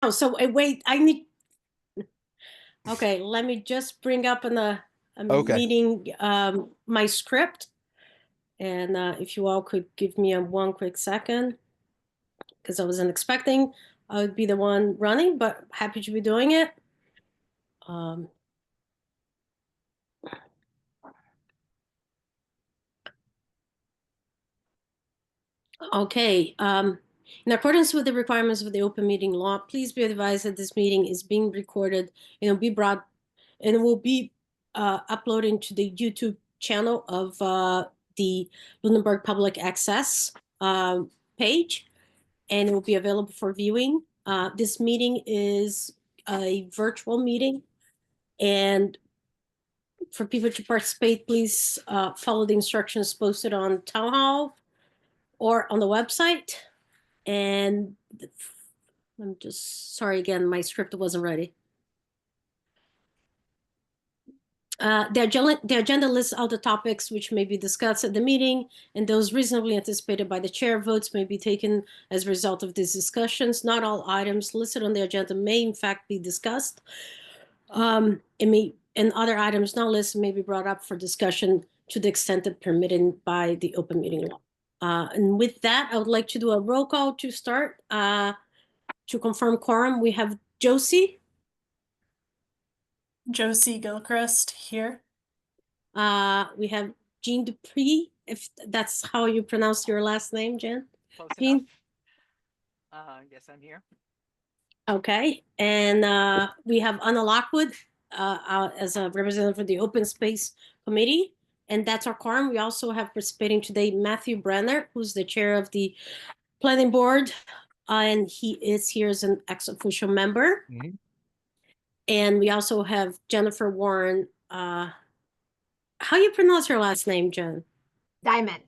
Oh, so wait, I need, okay, let me just bring up in a Okay. meeting, my script. And if you all could give me a one quick second, because I wasn't expecting I would be the one running, but happy to be doing it. Um, okay. In accordance with the requirements of the open meeting law, please be advised that this meeting is being recorded and it will be uploaded to the YouTube channel of the Lunenburg Public Access page, and it will be available for viewing. This meeting is a virtual meeting, and for people to participate, please follow the instructions posted on Town Hall or on the website. And I'm just sorry again, my script wasn't ready. The agenda lists all the topics which may be discussed at the meeting, and those reasonably anticipated by the chair. Votes may be taken as a result of these discussions. Not all items listed on the agenda may in fact be discussed. And other items not listed may be brought up for discussion to the extent that permitted by the open meeting law. And with that, I would like to do a roll call to start. To confirm quorum, we have Josie. Josie Gilchrist here. We have Jean Dupree, if that's how you pronounce your last name, Jen. Close Jean? enough. Yes, I'm here. Okay, and we have Anna Lockwood as a representative for the Open Space Committee, and that's our quorum. We also have participating today Matthew Brenner, who's the chair of the Planning Board, and he is here as an ex-official member. Mhm. And we also have Jennifer Warren. How you pronounce your last name, Jen? Diamond.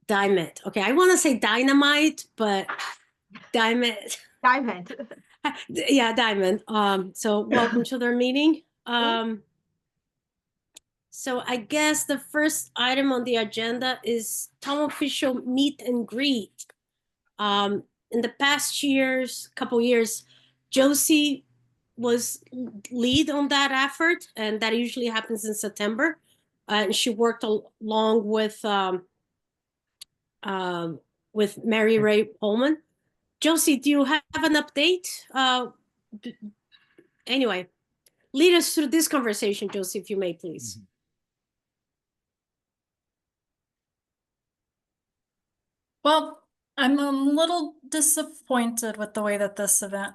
Diamond. Okay, I want to say dynamite, but Diamond. Diamond. Yeah, Diamond. So welcome to their meeting. So I guess the first item on the agenda is town official meet and greet. In the past couple years, Josie was lead on that effort, and that usually happens in September. And she worked along with Mary Ray Pullman. Josie, do you have an update? Anyway, lead us through this conversation, Josie, if you may, please. Well, I'm a little disappointed with the way that this event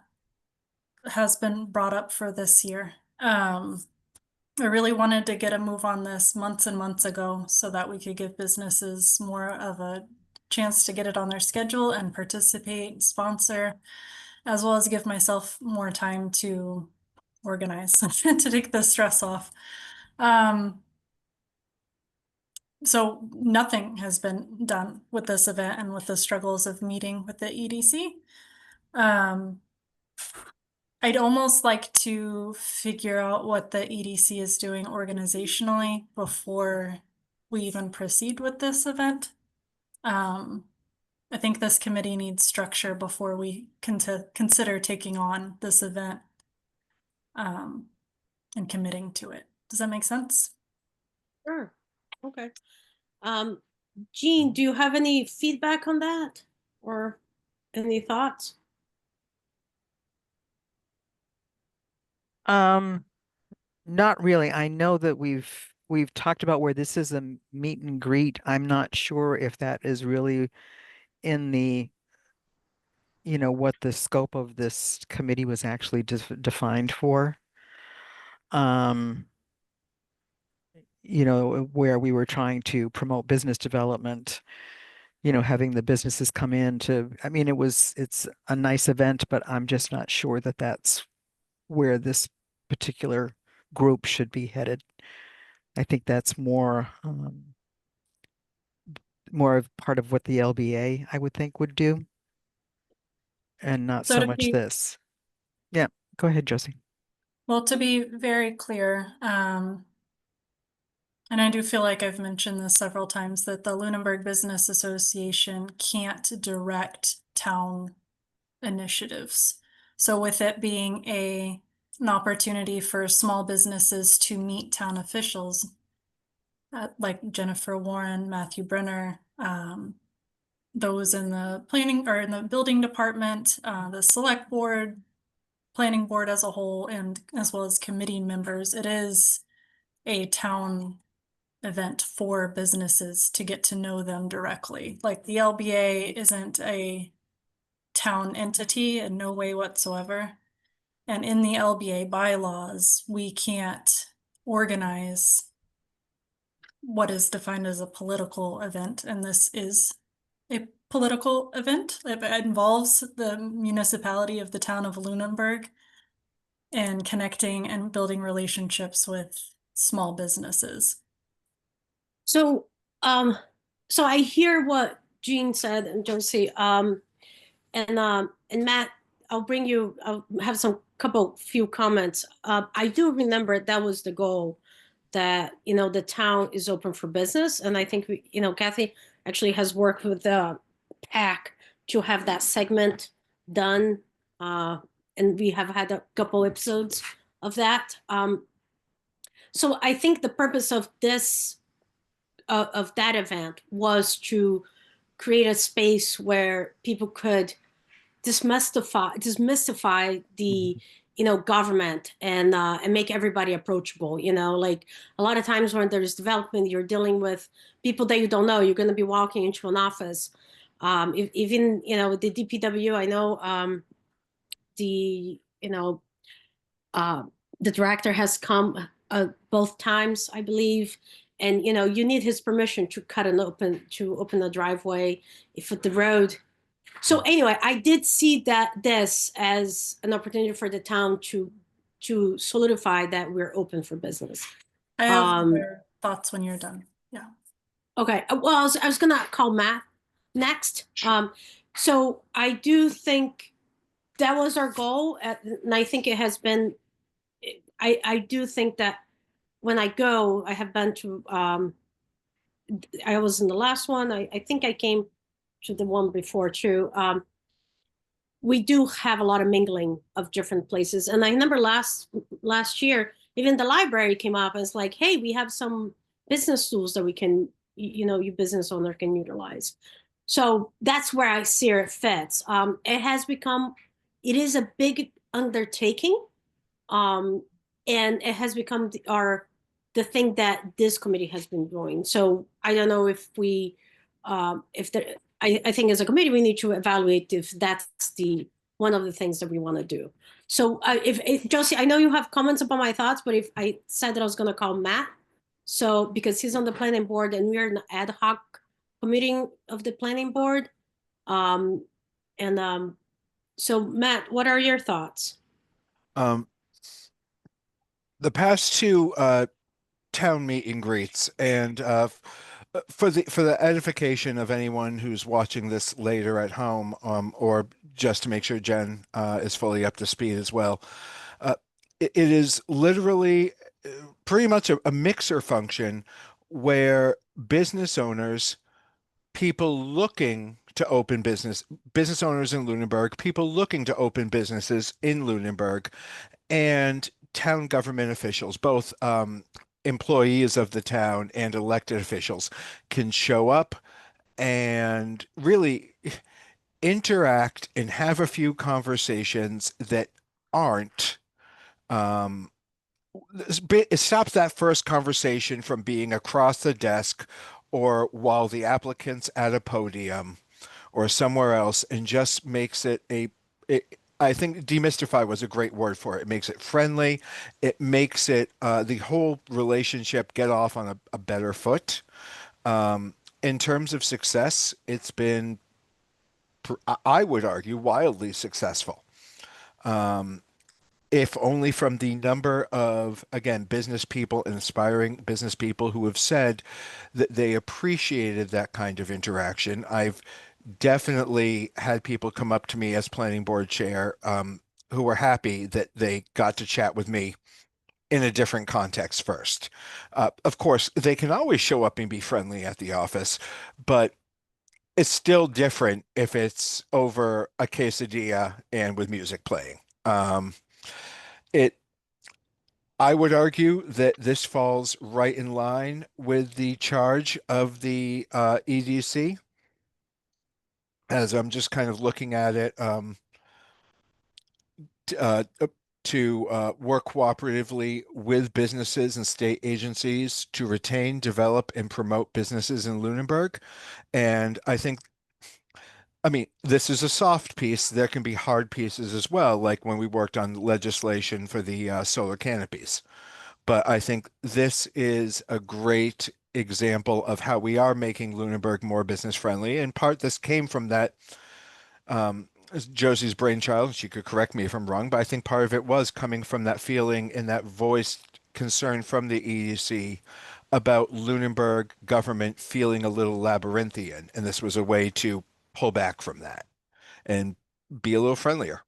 has been brought up for this year. I really wanted to get a move on this months and months ago so that we could give businesses more of a chance to get it on their schedule and participate, sponsor, as well as give myself more time to organize to take the stress off. So nothing has been done with this event and with the struggles of meeting with the EDC. I'd almost like to figure out what the EDC is doing organizationally before we even proceed with this event. I think this committee needs structure before we consider taking on this event and committing to it. Does that make sense? Sure. Okay. Jean, do you have any feedback on that or any thoughts? Not really. I know that we've talked about where this is a meet and greet. I'm not sure if that is really in the, what the scope of this committee was actually defined for. Um, where we were trying to promote business development, having the businesses come in I mean, it's a nice event, but I'm just not sure that that's where this particular group should be headed. I think that's more of part of what the LBA, I would think, would do, and not So so to much be this. Yeah, go ahead, Josie. Well, to be very clear, and I do feel like I've mentioned this several times, that the Lunenburg Business Association can't direct town initiatives. So with it being an opportunity for small businesses to meet town officials, like Jennifer Warren, Matthew Brenner, those in the planning or in the building department, the select board, planning board as a whole, and as well as committee members, it is a town event for businesses to get to know them directly. Like the LBA isn't a town entity in no way whatsoever. And in the LBA bylaws, we can't organize what is defined as a political event, and this is a political event. It involves the municipality of the town of Lunenburg and connecting and building relationships with small businesses. So, so I hear what Jean said and Josie, and Matt, I'll have some few comments. I do remember that was the goal, that, the town is open for business. And I think Kathy actually has worked with the PAC to have that segment done. And we have had a couple episodes of that. So I think the purpose of this, of that event, was to create a space where people could demystify the government, and make everybody approachable. Like a lot of times when there's development, you're dealing with people that you don't know. You're going to be walking into an office. Even the DPW, I know the director has come both times, I believe, and you need his permission to open a driveway if the road. So anyway, I did see this as an opportunity for the town to solidify that we're open for business. I have other thoughts when you're done. Yeah. Okay. Well, I was gonna call Matt next. So I do think that was our goal, and I think it has been. I do think that when I go, I have been to. I was in the last one. I think I came to the one before too. We do have a lot of mingling of different places, and I remember last year, even the library came up and it's like, hey, we have some business tools that we can, you business owner can utilize. So that's where I see it fits. It is a big undertaking, and it has become the thing that this committee has been doing. So I don't know if I think as a committee, we need to evaluate if that's one of the things that we want to do. So if Josie, I know you have comments about my thoughts, but if I said that I was going to call Matt, so because he's on the planning board and we're an ad hoc committee of the planning board. So Matt, what are your thoughts? The past two town meet and greets, and for the edification of anyone who's watching this later at home, or just to make sure Jen is fully up to speed as well, it is literally pretty much a mixer function where business owners, people looking to open business owners in Lunenburg, people looking to open businesses in Lunenburg, and town government officials, both employees of the town and elected officials, can show up and really interact and have a few conversations that aren't it stops that first conversation from being across the desk or while the applicant's at a podium or somewhere else, and just makes it I think demystify was a great word for it. It makes it friendly. It makes it the whole relationship get off on a better foot. In terms of success, it's been, I would argue, wildly successful. If only from the number of, again, business people, inspiring business people who have said that they appreciated that kind of interaction. I've definitely had people come up to me as planning board chair who were happy that they got to chat with me in a different context first. Of course, they can always show up and be friendly at the office, but it's still different if it's over a quesadilla and with music playing. Um, it I would argue that this falls right in line with the charge of the EDC. As I'm just kind of looking at it, to work cooperatively with businesses and state agencies to retain, develop, and promote businesses in Lunenburg. And I mean, this is a soft piece. There can be hard pieces as well, like when we worked on legislation for the solar canopies. But I think this is a great example of how we are making Lunenburg more business friendly. In part, this came from that Josie's brainchild. She could correct me if I'm wrong, but I think part of it was coming from that feeling and that voiced concern from the EDC about Lunenburg government feeling a little labyrinthian. And this was a way to pull back from that and be a little friendlier.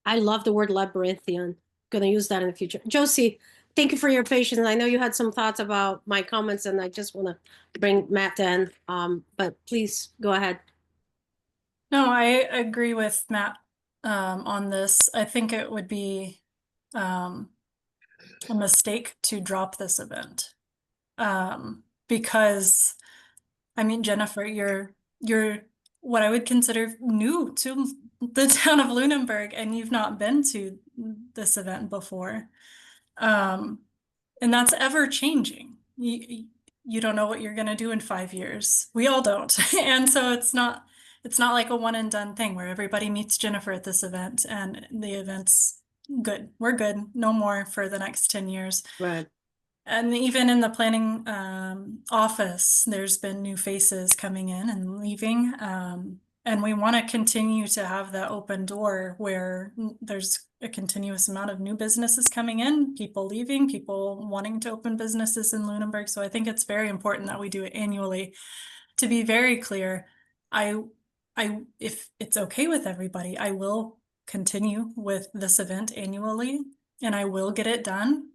I love the word labyrinthian. Gonna use that in the future. Josie, thank you for your patience. I know you had some thoughts about my comments, and I just want to bring Matt in. But please go ahead. No, I agree with Matt on this. I think it would be a mistake to drop this event. Because I mean, Jennifer, you're what I would consider new to the town of Lunenburg, and you've not been to this event before. And that's ever changing. You don't know what you're going to do in 5 years. We all don't. And so it's not like a one and done thing where everybody meets Jennifer at this event and the event's good. We're good. No more for the next 10 years. Right. And even in the planning office, there's been new faces coming in and leaving. And we want to continue to have that open door where there's a continuous amount of new businesses coming in, people leaving, people wanting to open businesses in Lunenburg. So I think it's very important that we do it annually. To be very clear, if it's okay with everybody, I will continue with this event annually and I will get it done.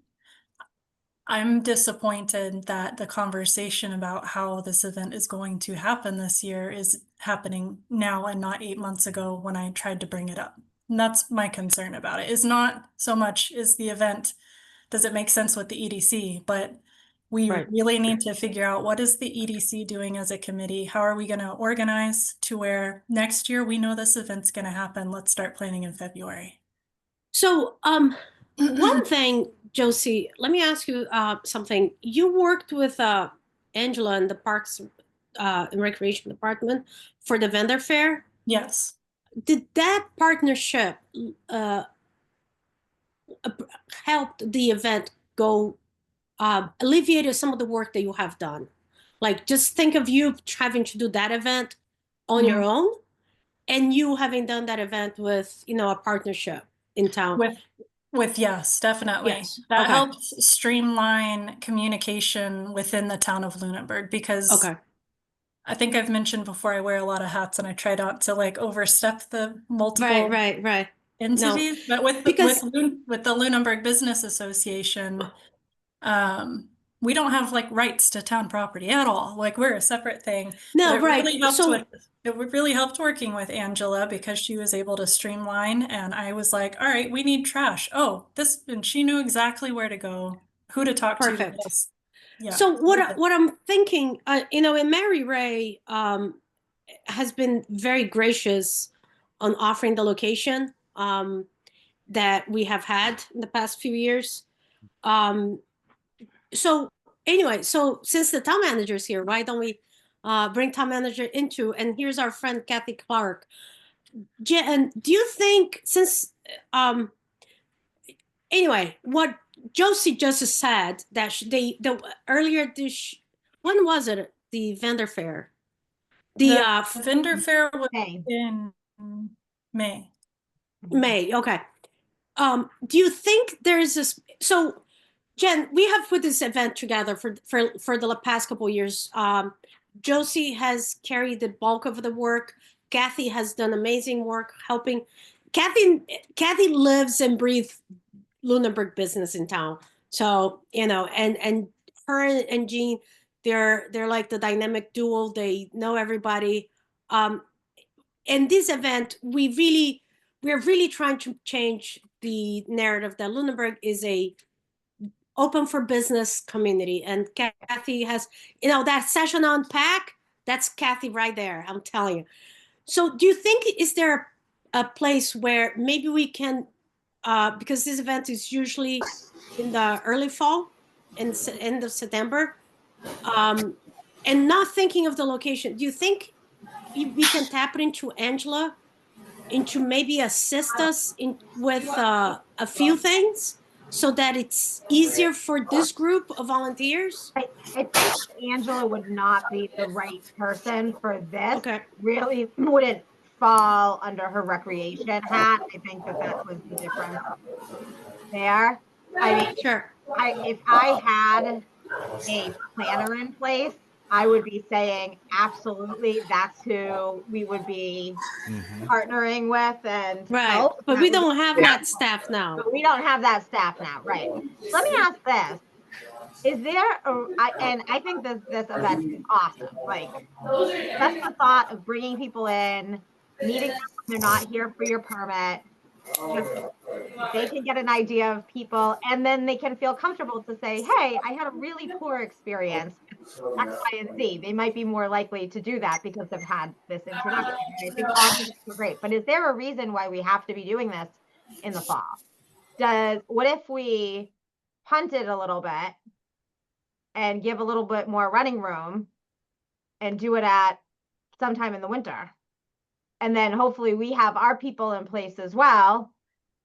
I'm disappointed that the conversation about how this event is going to happen this year is happening now and not 8 months ago when I tried to bring it up. And that's my concern about it. Is not so much is the event, does it make sense with the EDC, but we Right. really need to figure out what is the EDC doing as a committee? How are we going to organize to where next year we know this event's going to happen? Let's start planning in February. So, one thing, Josie, let me ask you something. You worked with Angela in the Parks and Recreation Department for the vendor fair. Yes. Did that partnership help the event go alleviate some of the work that you have done? Like, just think of you having to do that event on your own, and you having done that event with, a partnership in town. With yes, definitely. Yes. That Okay. helps streamline communication within the town of Lunenburg because Okay. I think I've mentioned before I wear a lot of hats and I try not to like overstep the multiple Right. entities. But with the Lunenburg Business Association, we don't have like rights to town property at all. Like we're a separate thing. No, But it right. really helped So- it really helped working with Angela because she was able to streamline and I was like, all right, we need trash. Oh, and she knew exactly where to go, who to talk Perfect. to. Yeah. So what I'm thinking, and Mary Ray has been very gracious on offering the location that we have had in the past few years. So anyway, so since the town manager is here, why don't we bring town manager into? And here's our friend Kathy Clark. Jen, do you think since anyway, what Josie just said that the earlier this when was it the vendor fair? The vendor fair was May. in May. May. Okay. Do you think there's this? So, Jen, we have put this event together for the past couple of years. Josie has carried the bulk of the work. Kathy has done amazing work helping. Kathy lives and breathes Lunenburg business in town. So, and her and Jean, they're like the dynamic duo. They know everybody. In this event, we really we're really trying to change the narrative that Lunenburg is a open for business community. And Kathy has, that session on PAC, that's Kathy right there, I'm telling you. So do you think, is there a place where maybe we can, because this event is usually in the early fall, in end of September, and not thinking of the location, do you think we can tap it into Angela, into maybe assist us with a few things so that it's easier for this group of volunteers? I think Angela would not be the right person for this. Okay. Really wouldn't fall under her recreation hat. I think that was the difference there. I mean, Sure. if I had a planner in place, I would be saying absolutely that's who we would be partnering with and Right. help. But we don't have that staff now. But we don't have that staff now, right? Let me ask this. Is there, and I think this event is awesome. Like, that's the thought of bringing people in, meeting them when they're not here for your permit. Just, they can get an idea of people, and then they can feel comfortable to say, hey, I had a really poor experience with X, Y, and Z. They might be more likely to do that because they've had this introduction. And I think all of this is great. But is there a reason why we have to be doing this in the fall? What if we punt it a little bit and give a little bit more running room and do it at sometime in the winter? And then hopefully we have our people in place as well.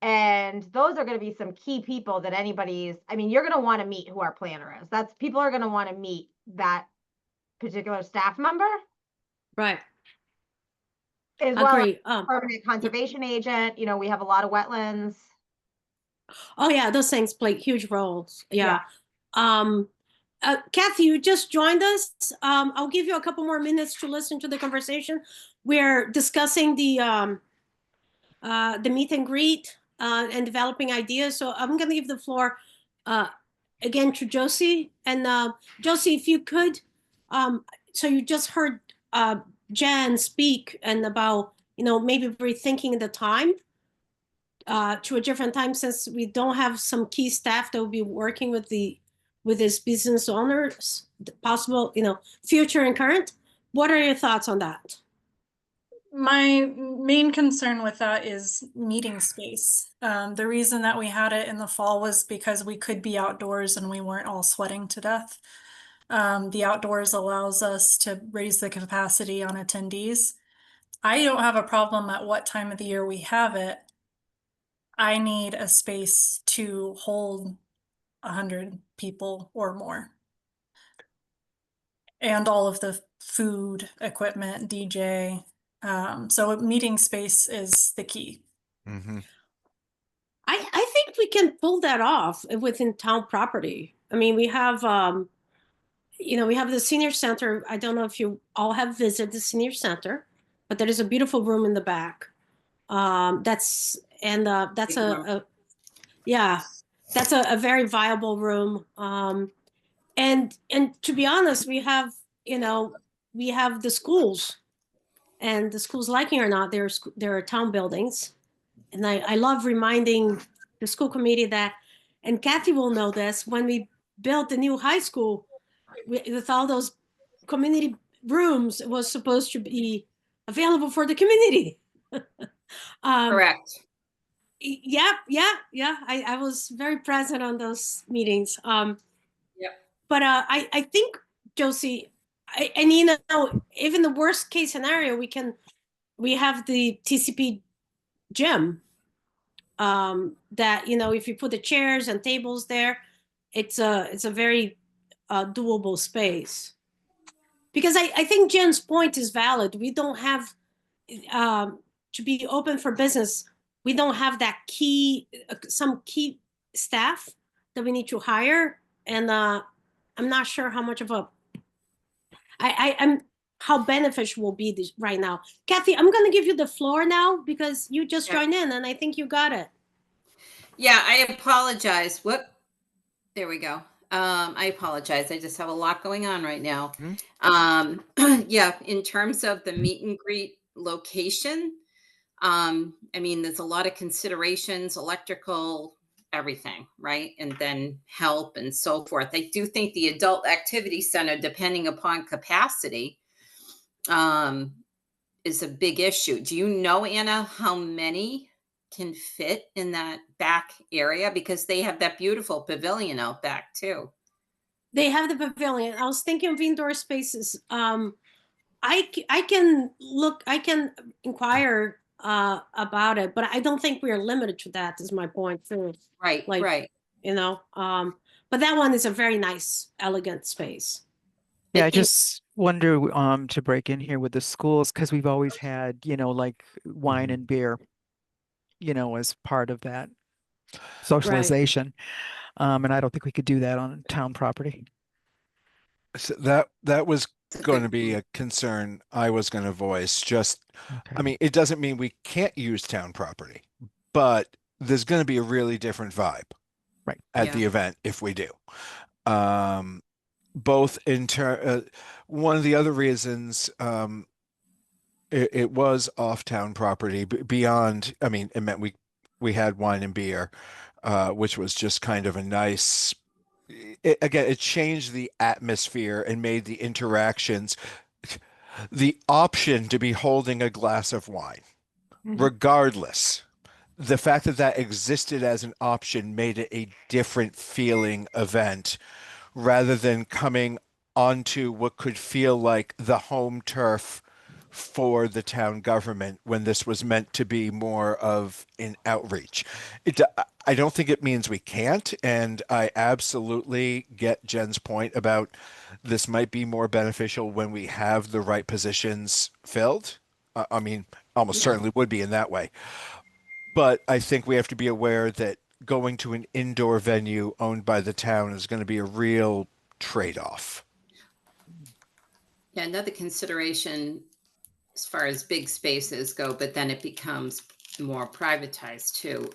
And those are going to be some key people that you're going to want to meet who our planner is. People are going to want to meet that particular staff member. Right. As well as Agree. permanent conservation agent. We have a lot of wetlands. Oh yeah, those things play huge roles. Yeah. Kathy, you just joined us. I'll give you a couple more minutes to listen to the conversation. We're discussing the meet and greet and developing ideas. So I'm going to give the floor again to Josie. And Josie, if you could, so you just heard Jen speak and about, maybe rethinking the time to a different time, since we don't have some key staff that will be working with this business owners, possible, future and current. What are your thoughts on that? My main concern with that is meeting space. The reason that we had it in the fall was because we could be outdoors and we weren't all sweating to death. The outdoors allows us to raise the capacity on attendees. I don't have a problem at what time of the year we have it. I need a space to hold 100 people or more. And all of the food, equipment, DJ. So meeting space is the key. Mm-hmm. I think we can pull that off within town property. I mean, we have, we have the senior center. I don't know if you all have visited the senior center, but there is a beautiful room in the back. That's a very viable room. And to be honest, we have the schools, and the schools, liking it or not, there are town buildings. And I love reminding the school committee that, and Kathy will know this, when we built the new high school, with all those community rooms, it was supposed to be available for the community. Correct. Yeah. I was very present on those meetings. But I think, Josie, even the worst case scenario, we have the TCP gym. That if you put the chairs and tables there, it's a very doable space. Because I think Jen's point is valid. We don't have to be open for business. We don't have that some key staff that we need to hire, and I'm not sure how much of how beneficial will be this right now. Kathy, I'm going to give you the floor now because you just joined in, and I think you got it. Yeah, I apologize. There we go. I apologize. I just have a lot going on right now. Mm-hmm. Yeah, in terms of the meet and greet location, I mean, there's a lot of considerations, electrical, everything, right? And then help and so forth. I do think the adult activity center, depending upon capacity, is a big issue. Do you know, Anna, how many can fit in that back area? Because they have that beautiful pavilion out back too. They have the pavilion. I was thinking of indoor spaces. I can look, I can inquire about it, but I don't think we are limited to that, is my point too. Right, Like, right. you know, but that one is a very nice, elegant space. Yeah, I And- just wonder to break in here with the schools, because we've always had, you know, like wine and beer, you know, as part of that socialization. And I don't think we could do that on town property. So that was It's a going good to be point. a concern I was going to voice. Just, I Okay. mean, it doesn't mean we can't use town property, but there's going to be a really different vibe Right. at Yeah. the event if we do. Both in one of the other reasons, it was off town property beyond, I mean, it meant we had wine and beer, which was just kind of a nice, again, it changed the atmosphere and made the interactions, the option to be holding a glass of wine, regardless. The fact that that existed as an option made it a different feeling event rather than coming onto what could feel like the home turf for the town government when this was meant to be more of an outreach. I don't think it means we can't, and I absolutely get Jen's point about this might be more beneficial when we have the right positions filled. I mean, almost Yeah. certainly would be in that way. But I think we have to be aware that going to an indoor venue owned by the town is going to be a real trade-off. Yeah, another consideration as far as big spaces go, but then it becomes more privatized too.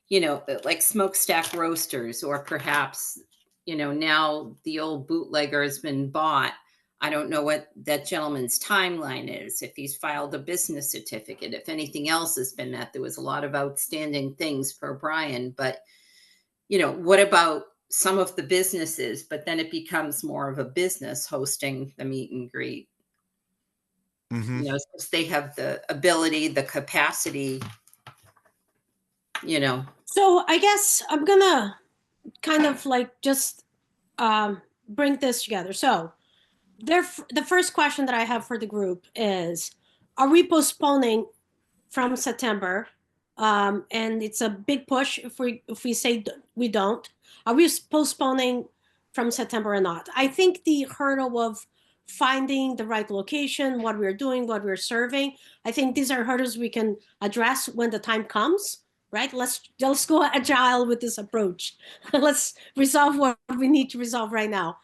You know, like smokestack roasters, or perhaps, you know, now the old bootlegger has been bought. I don't know what that gentleman's timeline is, if he's filed a business certificate, if anything else has been met. There was a lot of outstanding things for Brian, but, you know, what about some of the businesses? But then it becomes more of a business hosting the meet and greet. Mhm. You know, since they have the ability, the capacity, you know. So I guess I'm gonna kind of like just bring this together. So the first question that I have for the group is, are we postponing from September? And it's a big push if we say we don't. Are we postponing from September or not? I think the hurdle of finding the right location, what we're doing, what we're serving, I think these are hurdles we can address when the time comes, right? Let's go agile with this approach. Let's resolve what we need to resolve right now.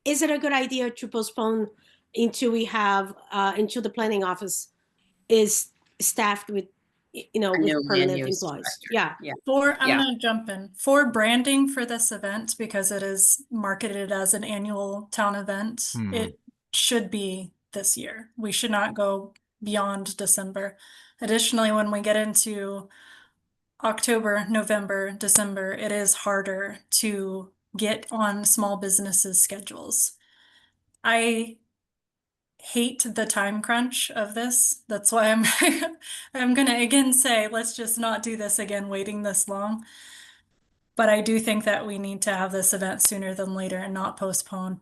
Is it a good idea to postpone until we have until the planning office is staffed with, you know, A with new permanent land use employees? director. Yeah. Yeah. I'm Yeah. gonna jump in. For branding for this event, because it is marketed as an annual town event, Hmm. it should be this year. We should not go beyond December. Additionally, when we get into October, November, December, it is harder to get on small businesses' schedules. I hate the time crunch of this. That's why I'm gonna again say, let's just not do this again, waiting this long. But I do think that we need to have this event sooner than later and not postpone,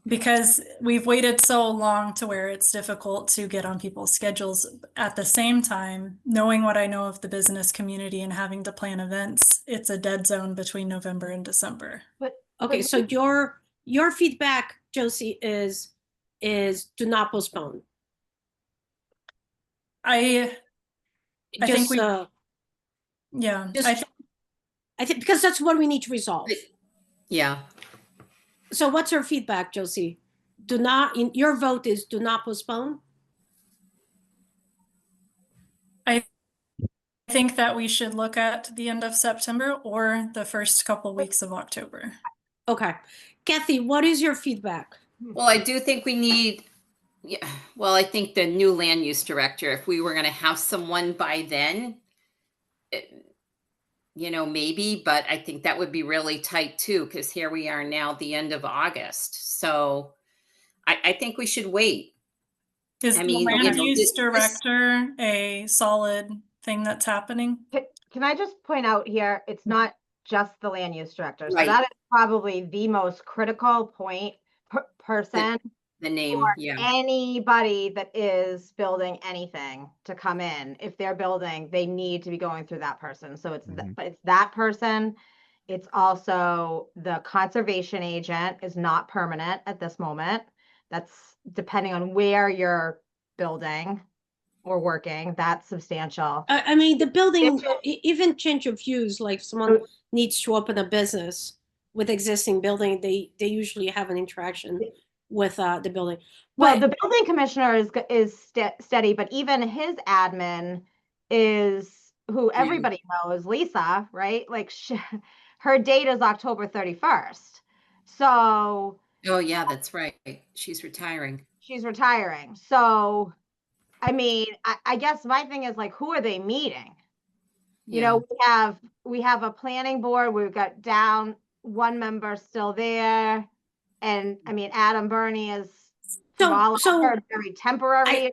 because we've waited so long to where it's difficult to get on people's schedules. At the same time, knowing what I know of the business community and having to plan events, it's a dead zone between November and December. Okay. So your feedback, Josie, is do not postpone. I think Just we- Yeah, just- I think because that's what we need to resolve. Yeah. So what's your feedback, Josie? Do not. Your vote is do not postpone. I think that we should look at the end of September or the first couple weeks of October. Okay. Kathy, what is your feedback? Well, I do think we need Yeah, well, I think the new land use director, if we were gonna have someone by then, you know, maybe, but I think that would be really tight too, because here we are now at the end of August. So I think we should wait. Is I the mean, you land know, use this, director a solid thing that's happening? Can I just point out here, it's not just the land use director. So Right. that is probably the most critical point person the name, for yeah. anybody that is building anything to come in. If they're building, they need to be going through that person. So it's but it's that person. It's also the conservation agent is not permanent at this moment. That's depending on where you're building or working. That's substantial. I mean, the building, It's- even change of use, like someone needs to open a business with existing building, they usually have an interaction with the building. Well, But the building commissioner is steady, but even his admin is who everybody knows, Lisa, right? Like her date is October 31st. So Oh, yeah, that's right. She's retiring. she's retiring. So, I mean, I guess my thing is like, who are they meeting? You Yeah. know, we have a planning board. We've got down one member still there. And I mean, Adam Burney is from all I've so heard, very temporary.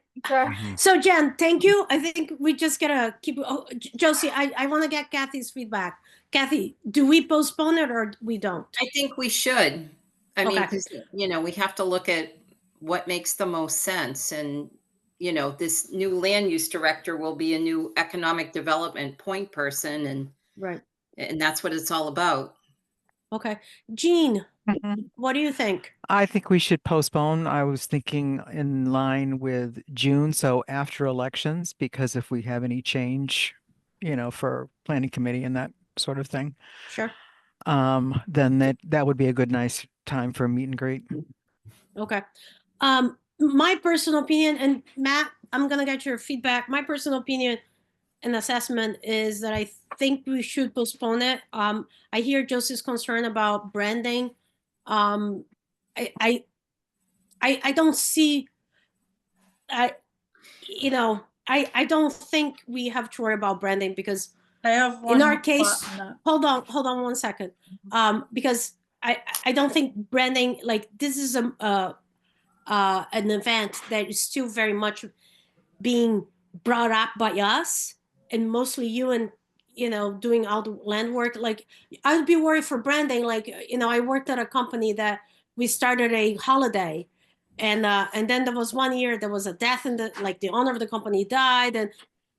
so Jen, thank you. I think we just gotta keep. Oh, Josie, I want to get Kathy's feedback. Kathy, do we postpone it or we don't? I think we should. I mean, Okay. because, you know, we have to look at what makes the most sense. And, you know, this new land use director will be a new economic development point person. Right. And that's what it's all about. Okay, Jean, Mhm. what do you think? I think we should postpone. I was thinking in line with June, so after elections, because if we have any change, for planning committee and that sort of thing, Sure. then that would be a good, nice time for a meet and greet. Okay. My personal opinion, and Matt, I'm gonna get your feedback. My personal opinion and assessment is that I think we should postpone it. I hear Josie's concern about branding. I don't see. I don't think we have to worry about branding because I have one in our more case, thought on that. hold on 1 second. Because I don't think branding, like, this is an event that is still very much being brought up by us and mostly you and doing all the land work. Like, I would be worried for branding. Like, I worked at a company that we started a holiday, and then there was 1 year there was a death in the owner of the company died,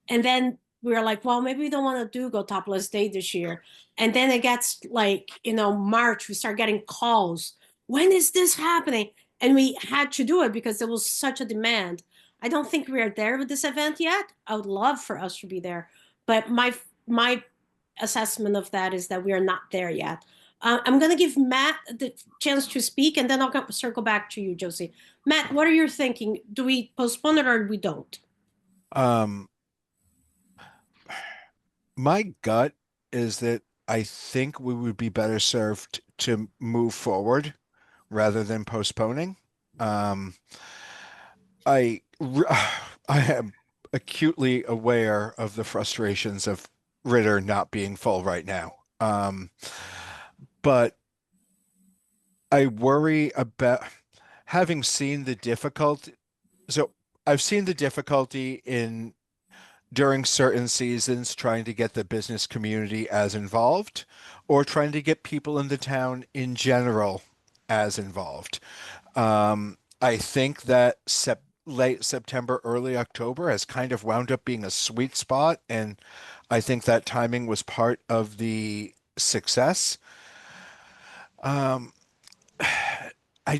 and then we were like, well, maybe we don't want to do Go Topless Day this year. And then it gets like, March, we start getting calls. When is this happening? And we had to do it because there was such a demand. I don't think we are there with this event yet. I would love for us to be there. But my assessment of that is that we are not there yet. I'm going to give Matt the chance to speak, and then I'll circle back to you, Josie. Matt, what are you thinking? Do we postpone it or we don't? My gut is that I think we would be better served to move forward rather than postponing. I am acutely aware of the frustrations of Ritter not being full right now. But I worry about having seen the difficulty. So I've seen the difficulty in during certain seasons trying to get the business community as involved or trying to get people in the town in general as involved. I think that late September, early October has kind of wound up being a sweet spot, and I think that timing was part of the success. I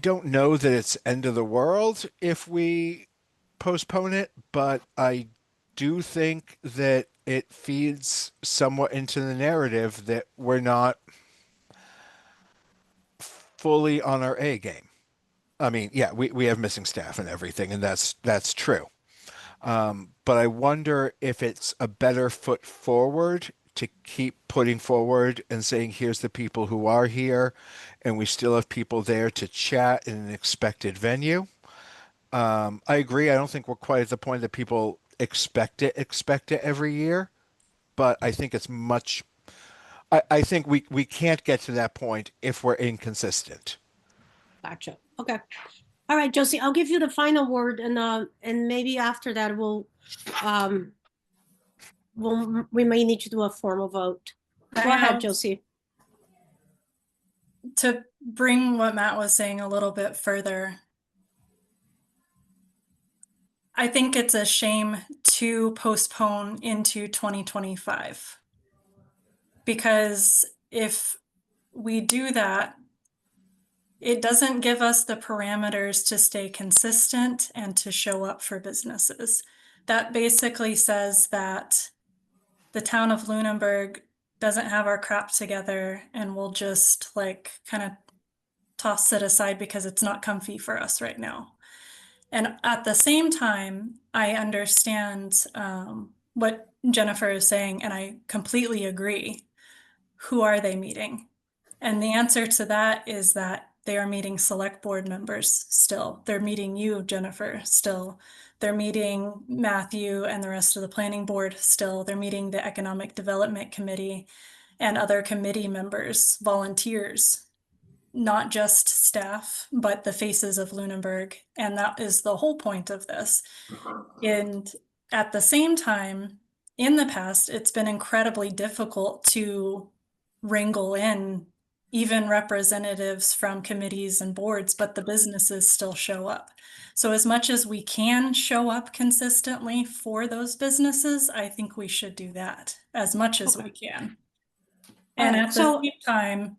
don't know that it's end of the world if we postpone it, but I do think that it feeds somewhat into the narrative that we're not fully on our A game. I mean, yeah, we have missing staff and everything, and that's true. But I wonder if it's a better foot forward to keep putting forward and saying, here's the people who are here, and we still have people there to chat in an expected venue. I agree. I don't think we're quite at the point that people expect it every year, but I think it's much. I think we can't get to that point if we're inconsistent. Gotcha. Okay. All right, Josie, I'll give you the final word, and maybe after that we may need to do a formal vote. Go I ahead, have- Josie. To bring what Matt was saying a little bit further, I think it's a shame to postpone into 2025. Because if we do that, it doesn't give us the parameters to stay consistent and to show up for businesses. That basically says that the town of Lunenburg doesn't have our crap together and we'll just like kind of toss it aside because it's not comfy for us right now. And at the same time, I understand what Jennifer is saying, and I completely agree. Who are they meeting? And the answer to that is that they are meeting select board members still. They're meeting you, Jennifer, still. They're meeting Matthew and the rest of the planning board still. They're meeting the Economic Development Committee and other committee members, volunteers, not just staff, but the faces of Lunenburg. And that is the whole point of this. And at the same time, in the past, it's been incredibly difficult to wrangle in even representatives from committees and boards, but the businesses still show up. So as much as we can show up consistently for those businesses, I think we should do that as much as we can. And Alright, at the same time,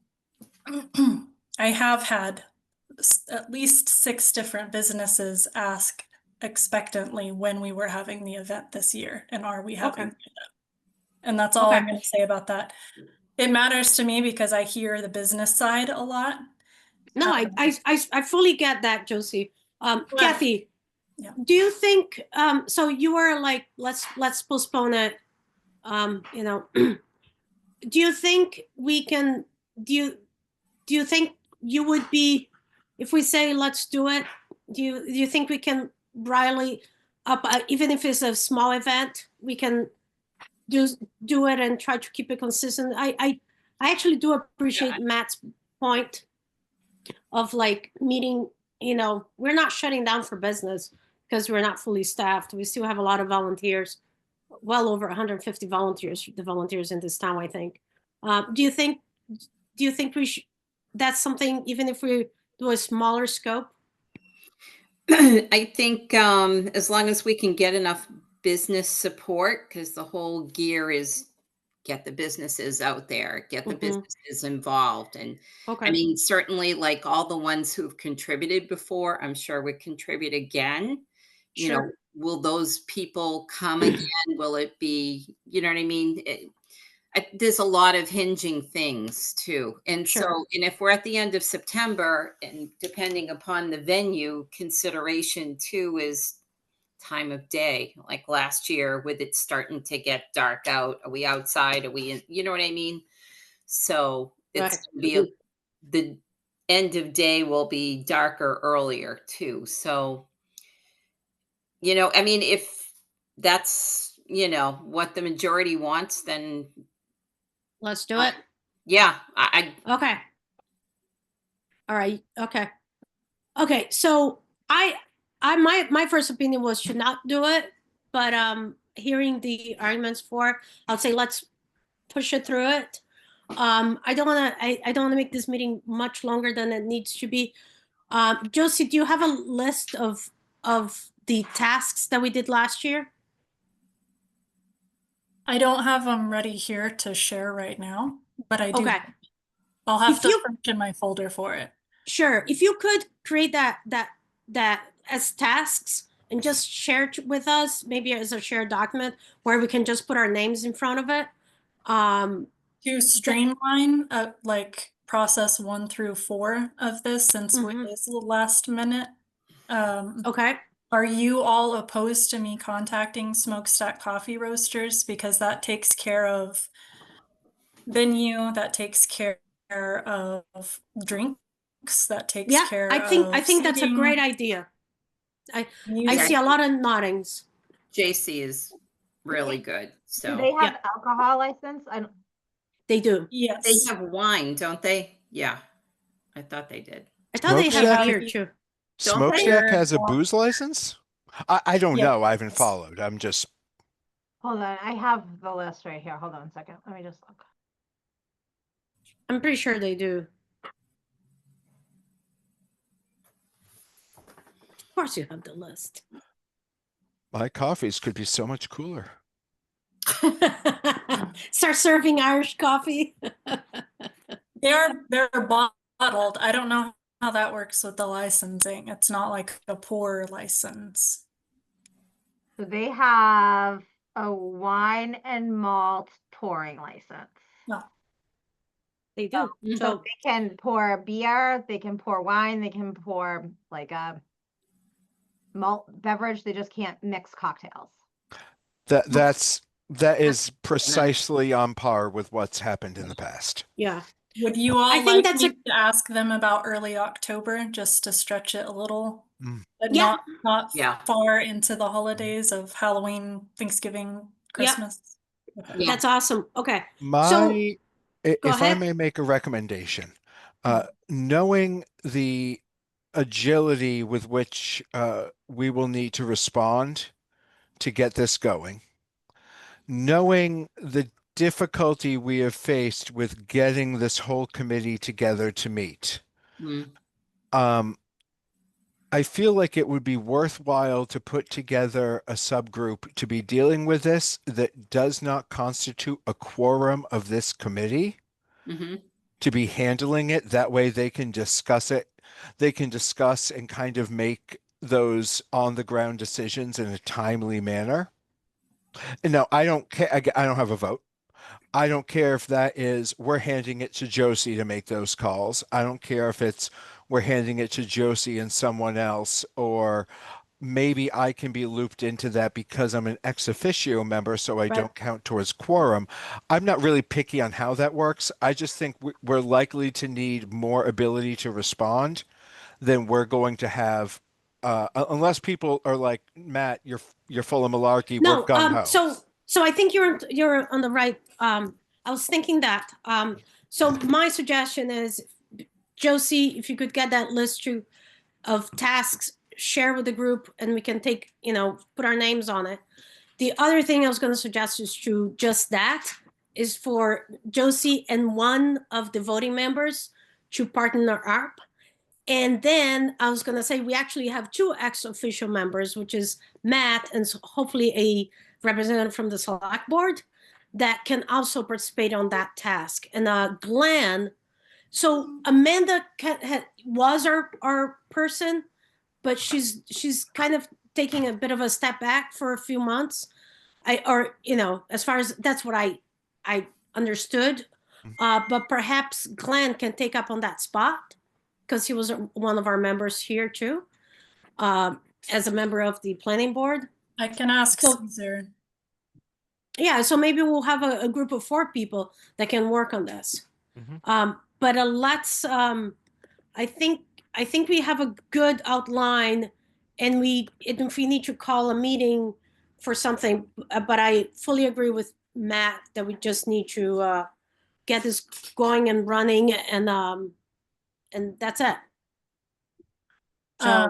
I have had at least 6 different businesses ask expectantly when we were having the event this year and are we having the event? And that's all I'm Okay. going to say about that. It matters to me because I hear the business side a lot. No, I fully get that, Josie. Well, Kathy, yeah. do you think, so you were like, let's postpone it, you know, do you think we can, do you think you would be, if we say, let's do it, do you think we can rally up, even if it's a small event, we can do it and try to keep it consistent? I actually do appreciate Matt's point of like meeting, you know, we're not shutting down for business because we're not fully staffed. We still have a lot of volunteers, well over 150 volunteers, the volunteers in this town, I think. Do you think we should, that's something, even if we do a smaller scope? I think as long as we can get enough business support, because the whole gear is get the businesses out there, get the Mhm. businesses involved. And Okay. I mean, certainly like all the ones who've contributed before, I'm sure would contribute again. You know, Sure. will those people come again? Will it be, you know what I mean? There's a lot of hinging things too. And Sure. so, and if we're at the end of September, and depending upon the venue, consideration too is time of day. Like last year, with it starting to get dark out, are we outside? Are we in, you know what I mean? So it's Right. gonna be the end of day will be darker earlier too. So, you know, I mean, if that's, you know, what the majority wants, then Let's do it. yeah, Okay. All right. Okay. Okay. So my first opinion was to not do it, but hearing the arguments for, I'll say let's push it through it. I don't want to. I don't want to make this meeting much longer than it needs to be. Josie, do you have a list of the tasks that we did last year? I don't have them ready here to share right now, but I do. Okay. I'll have If to you- search in my folder for it. Sure. If you could create that as tasks and just share it with us, maybe as a shared document where we can just put our names in front of it. To streamline like process 1 through 4 of this, since Mhm. it is the last minute. Okay. Are you all opposed to me contacting Smokestack Coffee Roasters? Because that takes care of venue, that takes care of drinks, that takes Yeah, care I think of that's a seating. great idea. I You- see a lot of noddings. JC is really good. Do So they have alcohol license? I don't, They do. Yes. they have wine, don't they? Yeah, I thought they did. I thought they Smokestack? have beer too. Don't Smokestack they? has a booze license? I don't Yeah. know. I haven't followed. I'm just, hold on, I have the list right here. Hold on a second. Let me just look. I'm pretty sure they do. Of course, you have the list. my coffees could be so much cooler. Start serving Irish coffee. They're bottled. I don't know how that works with the licensing. It's not like a pour license. So they have a wine and malt pouring license. They do. Mhm. So they can pour beer, they can pour wine, they can pour like a malt beverage. They just can't mix cocktails. That is precisely on par with what's happened in the past. Yeah. Would you all I think like that's me a- to ask them about early October just to stretch it a little? Mm. But Yeah. not Yeah. far into the holidays of Halloween, Thanksgiving, Yeah. Christmas. Okay. Yeah. That's awesome. Okay. My, go if I ahead. may make a recommendation, knowing the agility with which we will need to respond to get this going, knowing the difficulty we have faced with getting this whole committee together to meet, Mm. I feel like it would be worthwhile to put together a subgroup to be dealing with this that does not constitute a quorum of this committee, Mhm. to be handling it. That way they can discuss it. They can discuss and kind of make those on the ground decisions in a timely manner. And no, I don't care. I don't have a vote. I don't care if that is we're handing it to Josie to make those calls. I don't care if it's we're handing it to Josie and someone else, or maybe I can be looped into that because I'm an ex officio member, so I Right. don't count towards quorum. I'm not really picky on how that works. I just think we're likely to need more ability to respond than we're going to have, unless people are like, Matt, you're full of malarkey. No. We're gung ho. So I think you're on the right. I was thinking that. So my suggestion is, Josie, if you could get that list of tasks, share with the group, and we can take, put our names on it. The other thing I was going to suggest is is for Josie and one of the voting members to partner up. And then I was going to say, we actually have two ex-official members, which is Matt and hopefully a representative from the select board that can also participate on that task. And Glenn, so Amanda was our person, but she's kind of taking a bit of a step back for a few months. As far as that's what I understood. But perhaps Glenn can take up on that spot because he was one of our members here too, as a member of the planning board. I can ask So- Caesar. Yeah, so maybe we'll have a group of 4 people that can work on this. But let's. I think we have a good outline, and if we need to call a meeting for something, but I fully agree with Matt that we just need to get this going and running, and that's it. So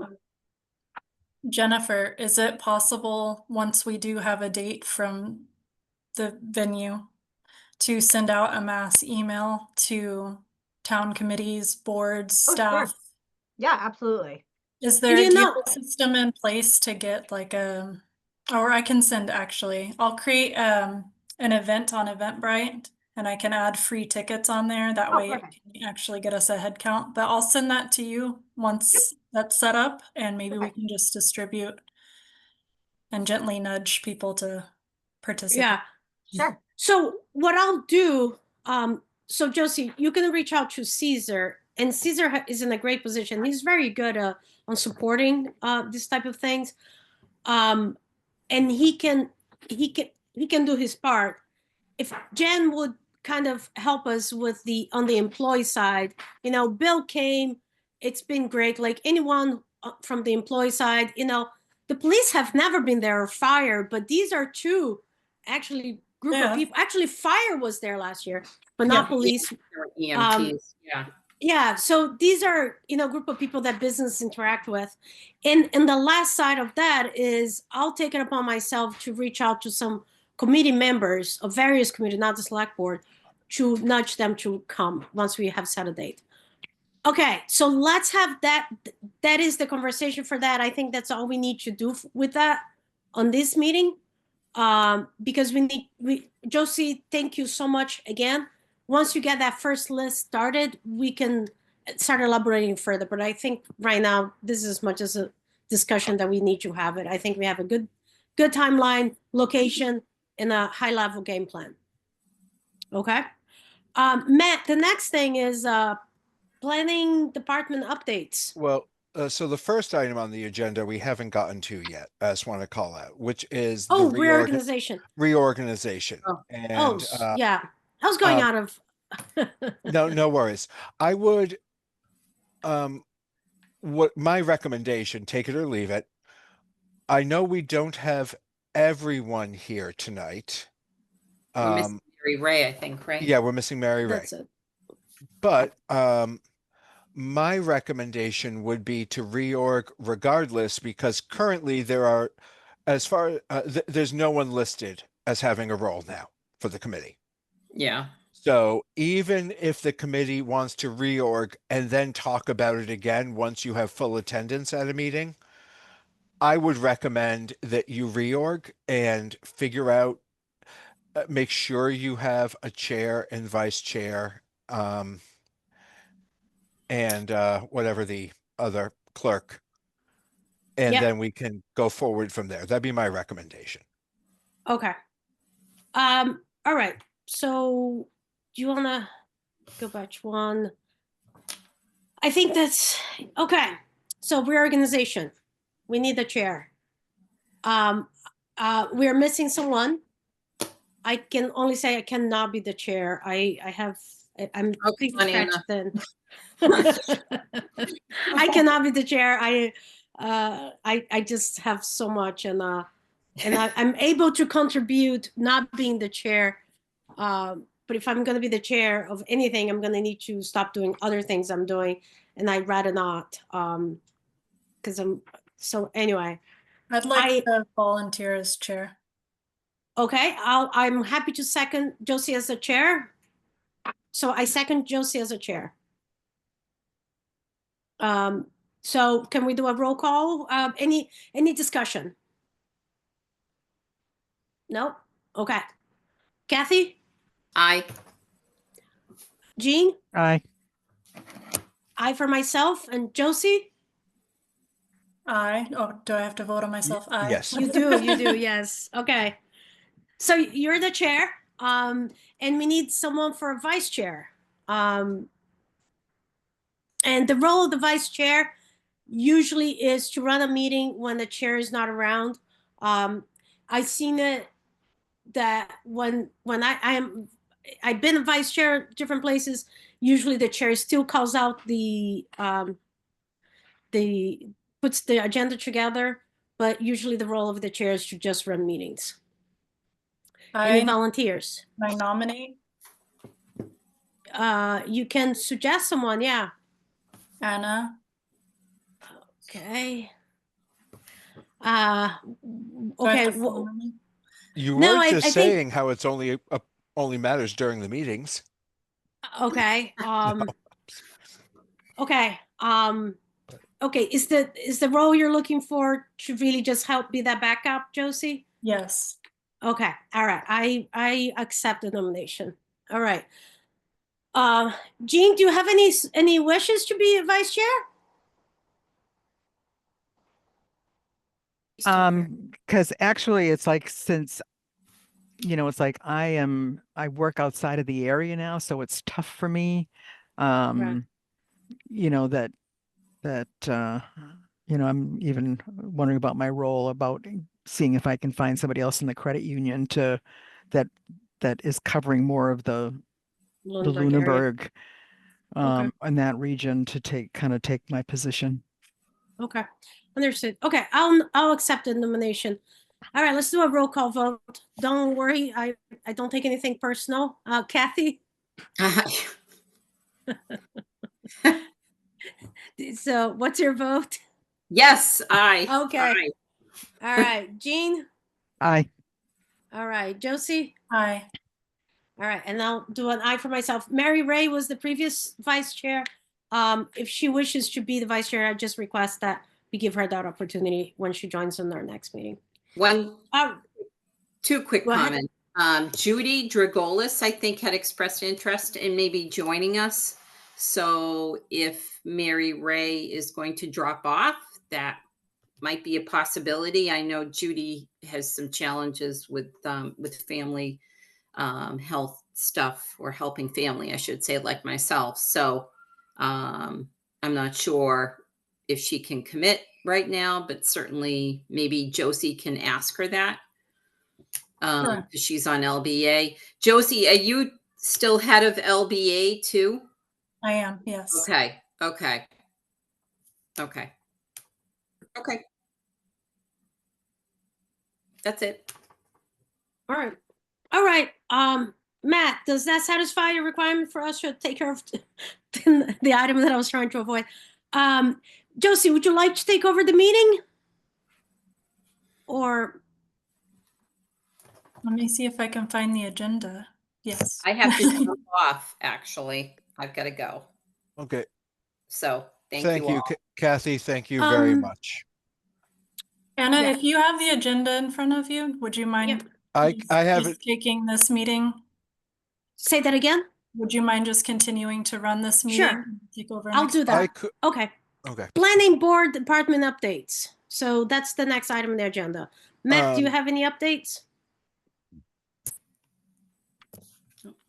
Jennifer, is it possible once we do have a date from the venue to send out a mass email to town committees, boards, Oh, sure. staff? Yeah, absolutely. Is there You do you know- have a system in place to get like or I can send actually, I'll create an event on Eventbrite and I can add free tickets on there. That Oh, way it perfect. can actually get us a head count, but I'll send that to you once that's set up and maybe we Okay. can just distribute and gently nudge people to participate. yeah. Sure. So what I'll do, so Josie, you can reach out to Caesar, and Caesar is in a great position. He's very good on supporting this type of things, and he can do his part. If Jen would kind of help us with on the employee side, Bill came. It's been great. Like anyone from the employee side. You know, the police have never been there or fire, but these are two actually group Yeah. of people. Actually, fire was there last year, but not Yeah. police. Or EMTs, yeah. Yeah, so these are, you know, group of people that business interact with. And the last side of that is I'll take it upon myself to reach out to some committee members of various committees, not the select board, to nudge them to come once we have set a date. Okay, so let's have that. That is the conversation for that. I think that's all we need to do with that on this meeting. Because Josie, thank you so much again. Once you get that first list started, we can start elaborating further. But I think right now, this is as much as a discussion that we need to have it. I think we have a good timeline, location, and a high-level game plan. Okay? Matt, the next thing is planning department updates. Well, so the first item on the agenda we haven't gotten to yet, I just want to call out, which is the Oh, reorganization. reorganization. Oh. And Yeah. I was going out of. no worries. I would, what my recommendation, take it or leave it. I know we don't have everyone here tonight. We're missing Mary Ray, I think, right? Yeah, we're missing Mary Ray. That's it. But my recommendation would be to reorg regardless, because currently there are, as far there's no one listed as having a role now for the committee. Yeah. So even if the committee wants to reorg and then talk about it again once you have full attendance at a meeting, I would recommend that you reorg and figure out, make sure you have a chair and vice chair, and whatever the other clerk. And Yep. then we can go forward from there. That'd be my recommendation. Okay. All right. So do you want to go back to one? I think that's okay. So reorganization. We need the chair. We're missing someone. I can only say I cannot be the chair. I'm Okay, pretty Anna. stretched thin. I cannot be the chair. I just have so much, and I'm able to contribute not being the chair. But if I'm going to be the chair of anything, I'm going to need to stop doing other things I'm doing, and I'd rather not. Because so anyway. I'd like to volunteer as chair. Okay, I'm happy to second Josie as a chair. So I second Josie as a chair. So can we do a roll call? Any discussion? No? Okay. Kathy? I Jean? Aye. I for myself. And Josie? Aye. Oh, do I have to vote on myself? Aye. Yes. You do, yes. Okay. So you're the chair. And we need someone for a vice chair. And the role of the vice chair usually is to run a meeting when the chair is not around. I've seen it that when I've been a vice chair at different places, usually the chair still calls out puts the agenda together, but usually the role of the chair is to just run meetings. Any volunteers? I nominate You can suggest someone, yeah. Anna. Okay. Do I Okay. have to follow me? You No, were I just think- saying how it's only matters during the meetings. Okay. Okay. Okay. Is the role you're looking for to really just help be that backup, Josie? Yes. Okay. All right. I accept the nomination. All right. Jean, do you have any wishes to be a vice chair? Because actually it's like, since, it's like I work outside of the area now, so it's tough for me. That I'm even wondering about my role, about seeing if I can find somebody else in the credit union that is covering more of the Lunenburg area. Lunenburg, in that region, to take my position. Okay, understood. Okay, I'll accept the nomination. All right, let's do a roll call vote. Don't worry, I don't take anything personal. Kathy, so what's your vote? Yes, I. Okay. All right, Jean. Aye. All right, Josie. Aye. All right, and I'll do an aye for myself. Mary Ray was the previous vice chair. If she wishes to be the vice chair, I just request that we give her that opportunity when she joins in our next meeting. Two quick Go ahead. comments. Judy Dragolis, I think, had expressed interest in maybe joining us. So if Mary Ray is going to drop off, that might be a possibility. I know Judy has some challenges with family health stuff, or helping family, I should say, like myself. So I'm not sure if she can commit right now, but certainly maybe Josie can ask her that. Sure. 'Cause she's on LBA. Josie, are you still head of LBA too? I am, yes. Okay. That's it. All right. All right. Matt, does that satisfy your requirement for us to take care of the item that I was trying to avoid? Josie, would you like to take over the meeting? Or Let me see if I can find the agenda. Yes. I have to jump off, actually. I've got to go. Okay. So thank Thank you you, all. Kathy. Thank you very Um, much. Anna, Yeah. if you have the agenda in front of you, would you mind I have just it. taking this meeting? say that again? Would you mind just continuing to run this meeting? Sure. Take over I'll next do time? that. I could. Okay. Okay. Planning board department updates. So that's the next item on the agenda. Matt, do you Um, have any updates?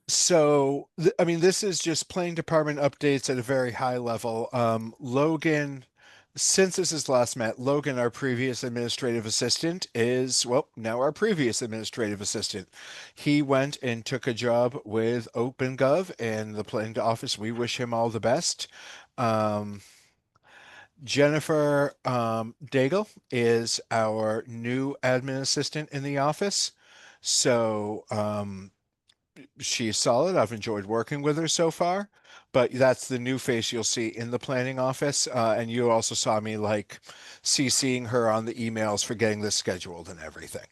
So, I mean, this is just planning department updates at a very high level. Logan, since this is last met, Logan, our previous administrative assistant, is, well, now our previous administrative assistant. He went and took a job with OpenGov and the planning office. We wish him all the best. Jennifer Daigle is our new admin assistant in the office. So, she's solid. I've enjoyed working with her so far, but that's the new face you'll see in the planning office. And you also saw me like CCing her on the emails for getting this scheduled and everything.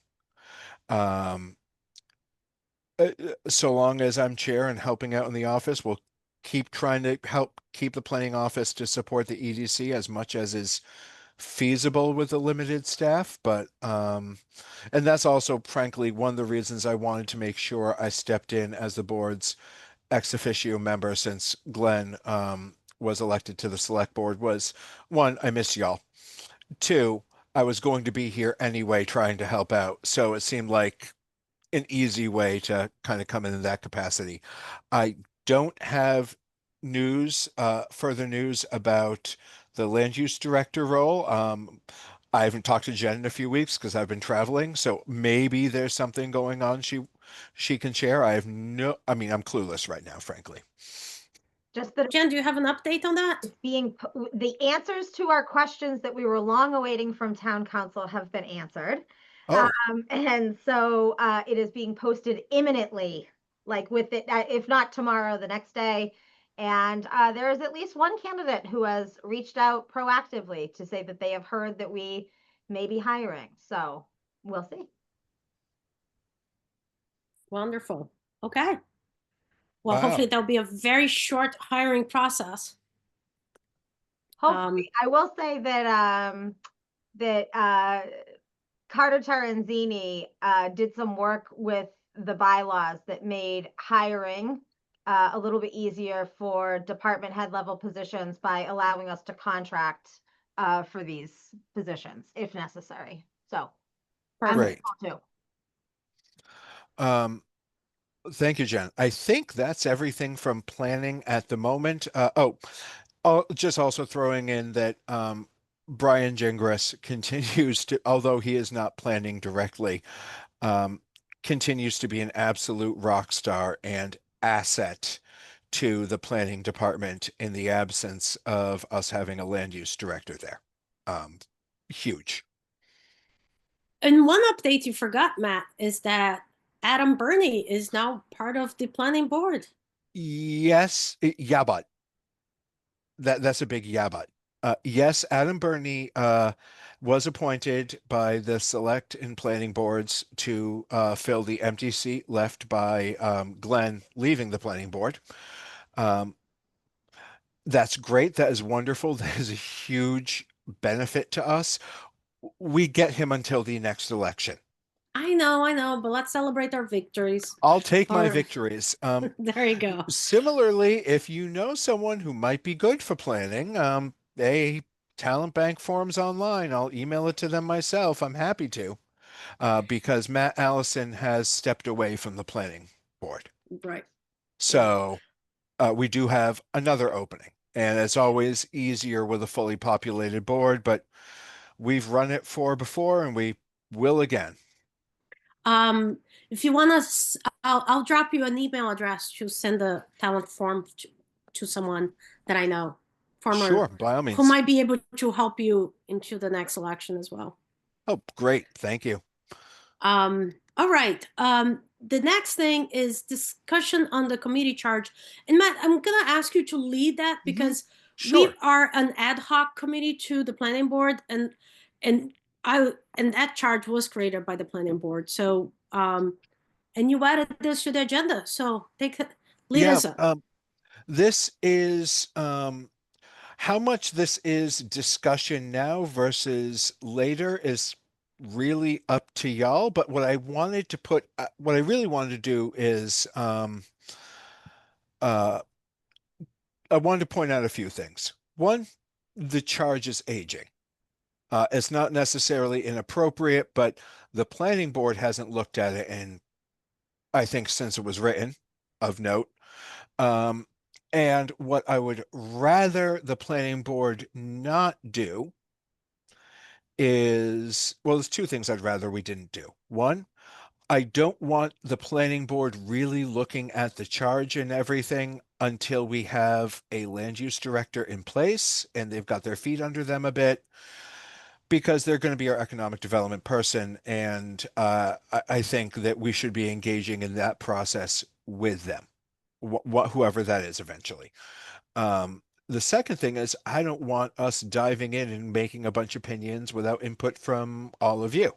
So long as I'm chair and helping out in the office, we'll keep trying to help keep the planning office to support the EDC as much as is feasible with the limited staff. But and that's also frankly one of the reasons I wanted to make sure I stepped in as the board's ex officio member, since Glenn was elected to the select board. Was one, I miss y'all. Two, I was going to be here anyway trying to help out, so it seemed like an easy way to kind of come in that capacity. I don't have further news about the land use director role. I haven't talked to Jen in a few weeks because I've been traveling, so maybe there's something going on she can share. I mean, I'm clueless right now, frankly. Just that Jen, do you have an update on that? it's the answers to our questions that we were long awaiting from town council have been answered. Oh, And so it is being posted imminently, like with it, if not tomorrow, the next day. And there is at least one candidate who has reached out proactively to say that they have heard that we may be hiring. So we'll see. Wonderful. Okay. Well, Wow. hopefully there'll be a very short hiring process. Hopefully, I will say that Carter Taranzini did some work with the bylaws that made hiring a little bit easier for department head level positions by allowing us to contract for these positions if necessary. So I'm Great. hopeful too. Thank you, Jen. I think that's everything from planning at the moment. Just also throwing in that Brian Gingras continues to, although he is not planning directly, continues to be an absolute rock star and asset to the planning department in the absence of us having a land use director there. huge. And one update you forgot, Matt, is that Adam Burney is now part of the planning board. Yes, yeah, but that's a big yeah, but yes, Adam Burney was appointed by the select and planning boards to fill the empty seat left by Glenn leaving the planning board. That's great. That is wonderful. That is a huge benefit to us. We get him until the next election. I know, but let's celebrate our victories. I'll take my Or- victories. There you go. Similarly, if you know someone who might be good for planning, talent bank forms online. I'll email it to them myself. I'm happy to, because Matt Allison has stepped away from the planning board. Right. So we do have another opening, and it's always easier with a fully populated board, but we've run it before and we will again. If you want to, I'll drop you an email address to send the talent form to someone that I know, former, Sure, by all means. who might be able to help you into the next election as well. Oh, great. Thank you. All right. The next thing is discussion on the committee charge. And Matt, I'm gonna ask you to lead that because Sure. we are an ad hoc committee to the planning board, and that charge was created by the planning board. So and you added this to the agenda. So lead us up. This is how much this is discussion now versus later is really up to y'all. But what I wanted to what I really wanted to do is I wanted to point out a few things. One, the charge is aging. It's not necessarily inappropriate, but the planning board hasn't looked at it in, I think, since it was written, of note. And what I would rather the planning board not do is, well, there's two things I'd rather we didn't do. One, I don't want the planning board really looking at the charge and everything until we have a land use director in place and they've got their feet under them a bit, because they're going to be our economic development person. And I think that we should be engaging in that process with them, whoever that is eventually. The second thing is I don't want us diving in and making a bunch of opinions without input from all of you.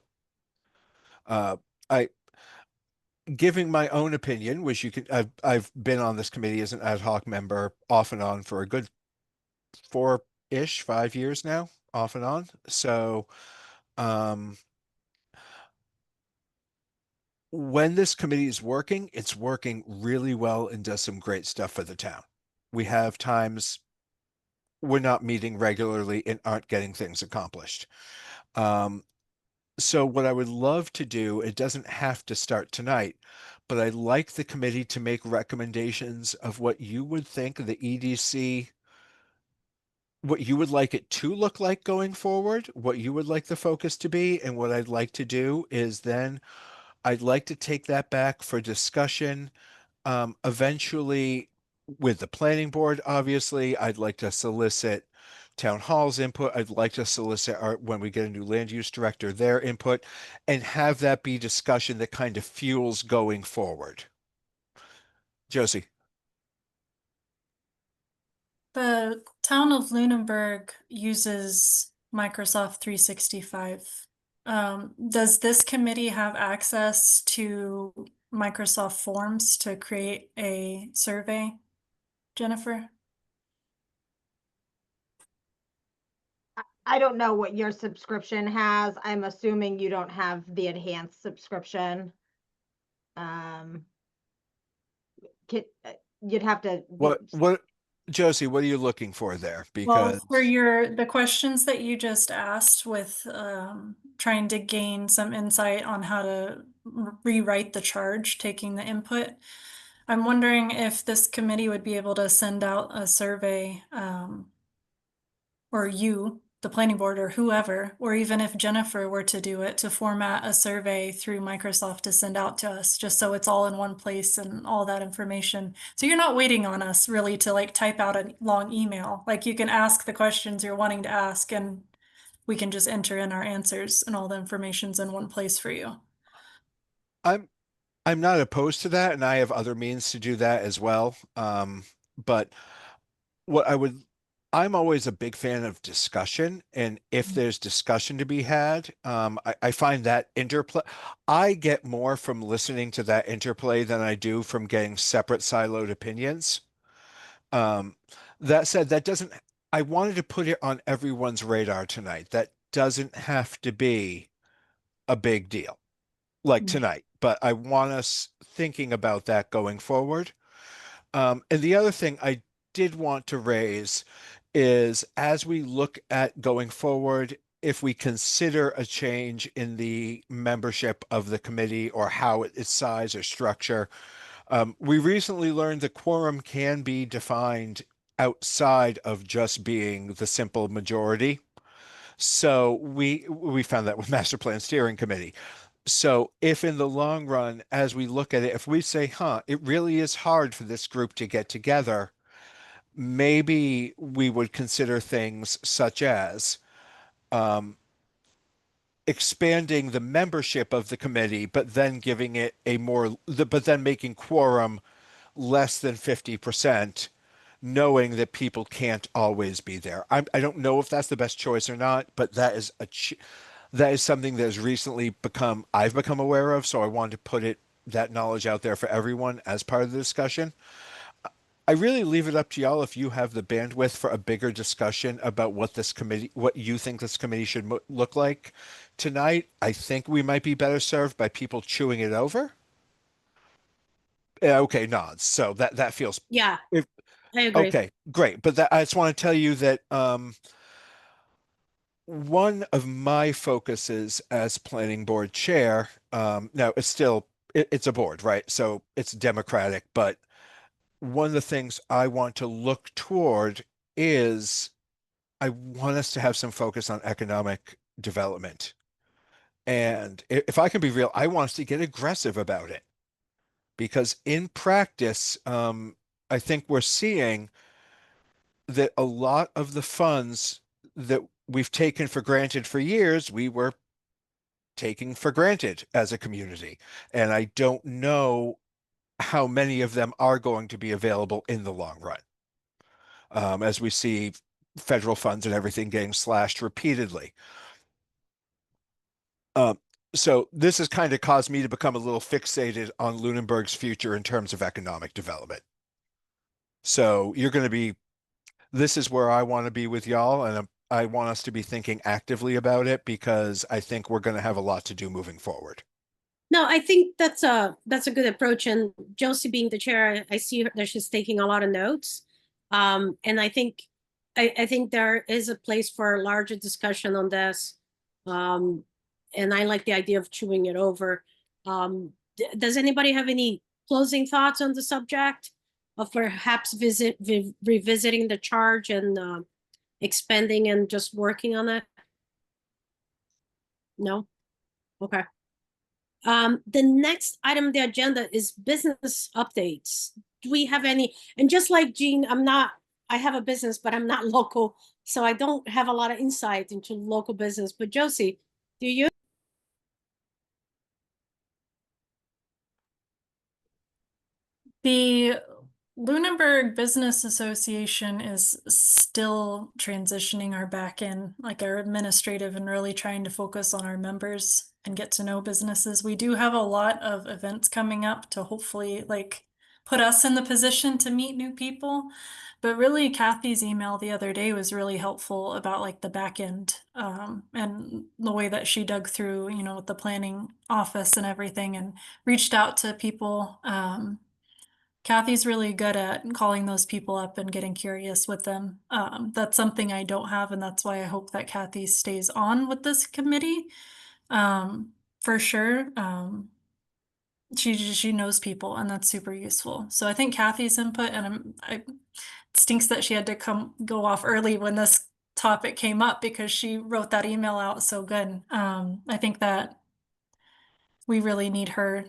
Giving my own opinion, which you could, I've been on this committee as an ad hoc member off and on for a good 5 years now, off and on. So, when this committee is working, it's working really well and does some great stuff for the town. We have times we're not meeting regularly and aren't getting things accomplished. So what I would love to do, it doesn't have to start tonight, but I'd like the committee to make recommendations of what you would think the EDC, what you would like it to look like going forward, what you would like the focus to be. And what I'd like to do is then I'd like to take that back for discussion. Eventually with the planning board, obviously, I'd like to solicit town hall's input. I'd like to solicit when we get a new land use director, their input, and have that be discussion that kind of fuels going forward. Josie. The town of Lunenburg uses Microsoft 365. Does this committee have access to Microsoft Forms to create a survey, Jennifer? I don't know what your subscription has. I'm assuming you don't have the enhanced subscription. You'd have to. What, Josie, what are you looking for there? Well, Because for the questions that you just asked with trying to gain some insight on how to rewrite the charge, taking the input, I'm wondering if this committee would be able to send out a survey, or you, the planning board, or whoever, or even if Jennifer were to do it, to format a survey through Microsoft to send out to us, just so it's all in one place and all that information. So you're not waiting on us really to like type out a long email. Like you can ask the questions you're wanting to ask, and we can just enter in our answers and all the information's in one place for you. I'm not opposed to that, and I have other means to do that as well. But what I'm always a big fan of discussion, and if there's discussion to be had, I find that interplay. I get more from listening to that interplay than I do from getting separate siloed opinions. That said, that doesn't. I wanted to put it on everyone's radar tonight. That doesn't have to be a big deal like Mm. tonight, but I want us thinking about that going forward. And the other thing I did want to raise is as we look at going forward, if we consider a change in the membership of the committee or how its size or structure, we recently learned that quorum can be defined outside of just being the simple majority. So we found that with Master Plan Steering Committee. So if in the long run, as we look at it, if we say, it really is hard for this group to get together, maybe we would consider things such as expanding the membership of the committee, but then giving it but then making quorum less than 50%, knowing that people can't always be there. I don't know if that's the best choice or not, but that is something that has recently I've become aware of. So I wanted to put that knowledge out there for everyone as part of the discussion. I really leave it up to y'all if you have the bandwidth for a bigger discussion about what you think this committee should look like tonight. I think we might be better served by people chewing it over. Yeah, okay, nods. So that feels Yeah, I agree. okay, great. But I just want to tell you that one of my focuses as planning board chair, now it's a board, right? So it's democratic, but one of the things I want to look toward is I want us to have some focus on economic development. And if I can be real, I want us to get aggressive about it. Because in practice, I think we're seeing that a lot of the funds that we've taken for granted for years, we were taking for granted as a community. And I don't know how many of them are going to be available in the long run. As we see federal funds and everything getting slashed repeatedly. So this has kind of caused me to become a little fixated on Lunenburg's future in terms of economic development. So this is where I want to be with y'all, and I want us to be thinking actively about it because I think we're going to have a lot to do moving forward. No, I think that's a good approach. And Josie being the chair, I see that she's taking a lot of notes. And I think there is a place for a larger discussion on this. And I like the idea of chewing it over. Does anybody have any closing thoughts on the subject of perhaps revisiting the charge and expanding and just working on it? No? Okay. The next item on the agenda is business updates. Do we have any? And just like Jean, I have a business, but I'm not local, so I don't have a lot of insight into local business. But Josie, do you? The Lunenburg Business Association is still transitioning our back end, like our administrative, and really trying to focus on our members and get to know businesses. We do have a lot of events coming up to hopefully put us in the position to meet new people. But really, Kathy's email the other day was really helpful about the back end and the way that she dug through, with the planning office and everything, and reached out to people. Kathy's really good at calling those people up and getting curious with them. That's something I don't have, and that's why I hope that Kathy stays on with this committee. For sure. She knows people, and that's super useful. So I think Kathy's input, and it stinks that she had to go off early when this topic came up because she wrote that email out so good. I think that we really need her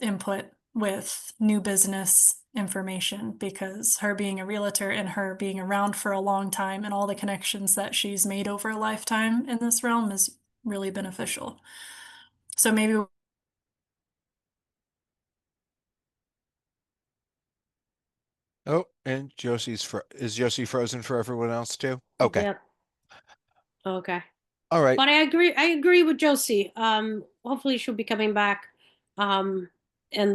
input with new business information, because her being a realtor and her being around for a long time and all the connections that she's made over a lifetime in this realm is really beneficial. So maybe Oh, and is Josie frozen for everyone else too? Okay. Yep. Okay. All right. But I agree with Josie. Hopefully she'll be coming back. And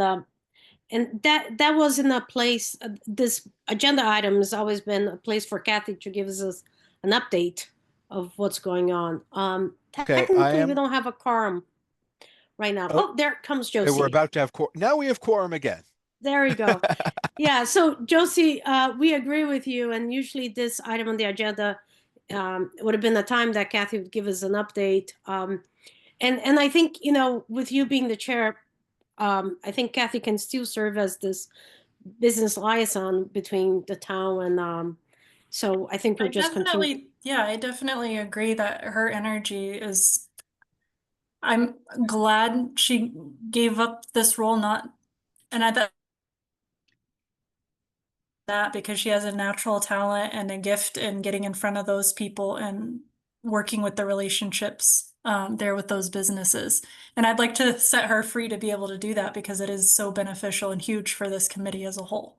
that was in a place, this agenda item has always been a place for Kathy to give us an update of what's going on. Okay, Technically we don't have a quorum right now. Oh. Oh, there comes And Josie. we're about to have now we have quorum again. There you go. Yeah, so Josie, we agree with you, and usually this item on the agenda would have been the time that Kathy would give us an update. And I think, with you being the chair, I think Kathy can still serve as this business liaison between the town and so I think we'll just continue. I definitely agree that her energy is, I'm glad she gave up this role, and I thought that because she has a natural talent and a gift in getting in front of those people and working with the relationships there with those businesses. And I'd like to set her free to be able to do that because it is so beneficial and huge for this committee as a whole.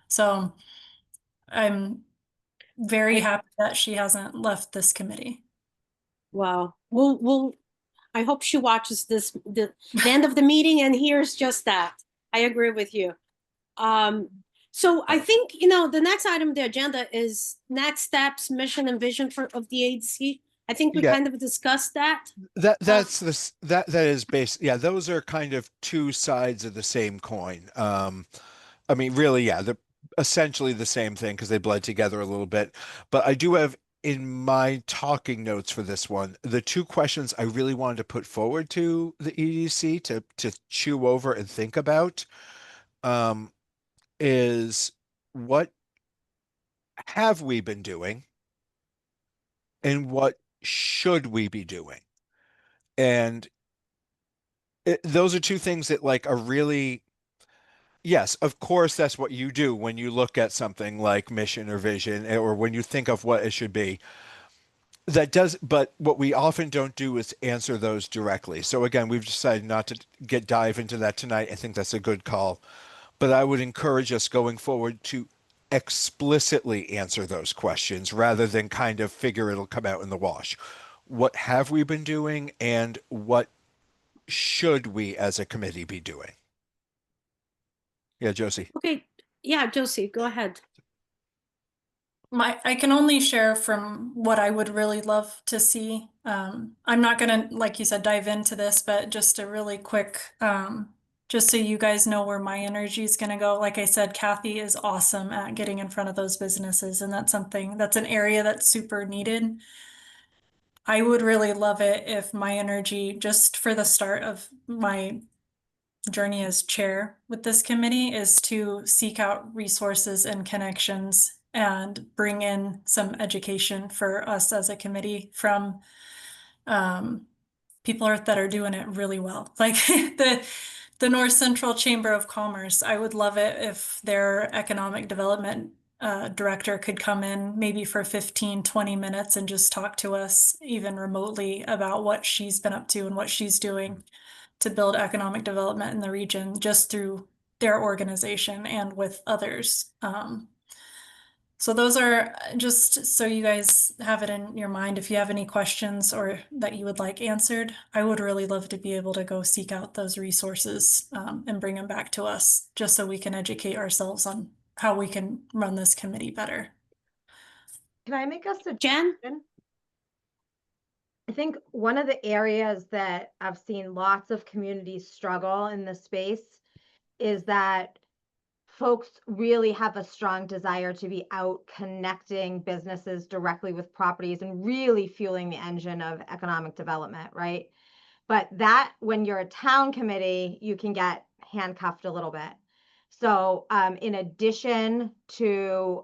So I'm very happy that she hasn't left this committee. Wow. I hope she watches the end of the meeting and hears just that. I agree with you. So I think, the next item on the agenda is next steps, mission and vision of the ADC. I think we Yeah. kind of discussed that. That's this that is based. Yeah, those are kind of two sides of the same coin. I mean, really, yeah, they're essentially the same thing because they blend together a little bit. But I do have in my talking notes for this one, the two questions I really wanted to put forward to the EDC to chew over and think about, is what have we been doing and what should we be doing? And those are two things that like are really, yes, of course, that's what you do when you look at something like mission or vision, or when you think of what it should be. That does, but what we often don't do is answer those directly. So again, we've decided not to dive into that tonight. I think that's a good call. But I would encourage us going forward to explicitly answer those questions rather than kind of figure it'll come out in the wash. What have we been doing and what should we as a committee be doing? Yeah, Josie. Okay. Yeah, Josie, go ahead. I can only share from what I would really love to see. I'm not gonna, like you said, dive into this, but just a really quick, just so you guys know where my energy is gonna go. Like I said, Kathy is awesome at getting in front of those businesses, and that's an area that's super needed. I would really love it if my energy, just for the start of my journey as chair with this committee, is to seek out resources and connections and bring in some education for us as a committee from people that are doing it really well. Like the North Central Chamber of Commerce. I would love it if their economic development director could come in maybe for 15-20 minutes and just talk to us even remotely about what she's been up to and what she's doing to build economic development in the region just through their organization and with others. So those are just so you guys have it in your mind. If you have any questions or that you would like answered, I would really love to be able to go seek out those resources and bring them back to us just so we can educate ourselves on how we can run this committee better. Can I make a Jen? suggestion? I think one of the areas that I've seen lots of communities struggle in this space is that folks really have a strong desire to be out connecting businesses directly with properties and really fueling the engine of economic development, right? But that when you're a town committee, you can get handcuffed a little bit. So in addition to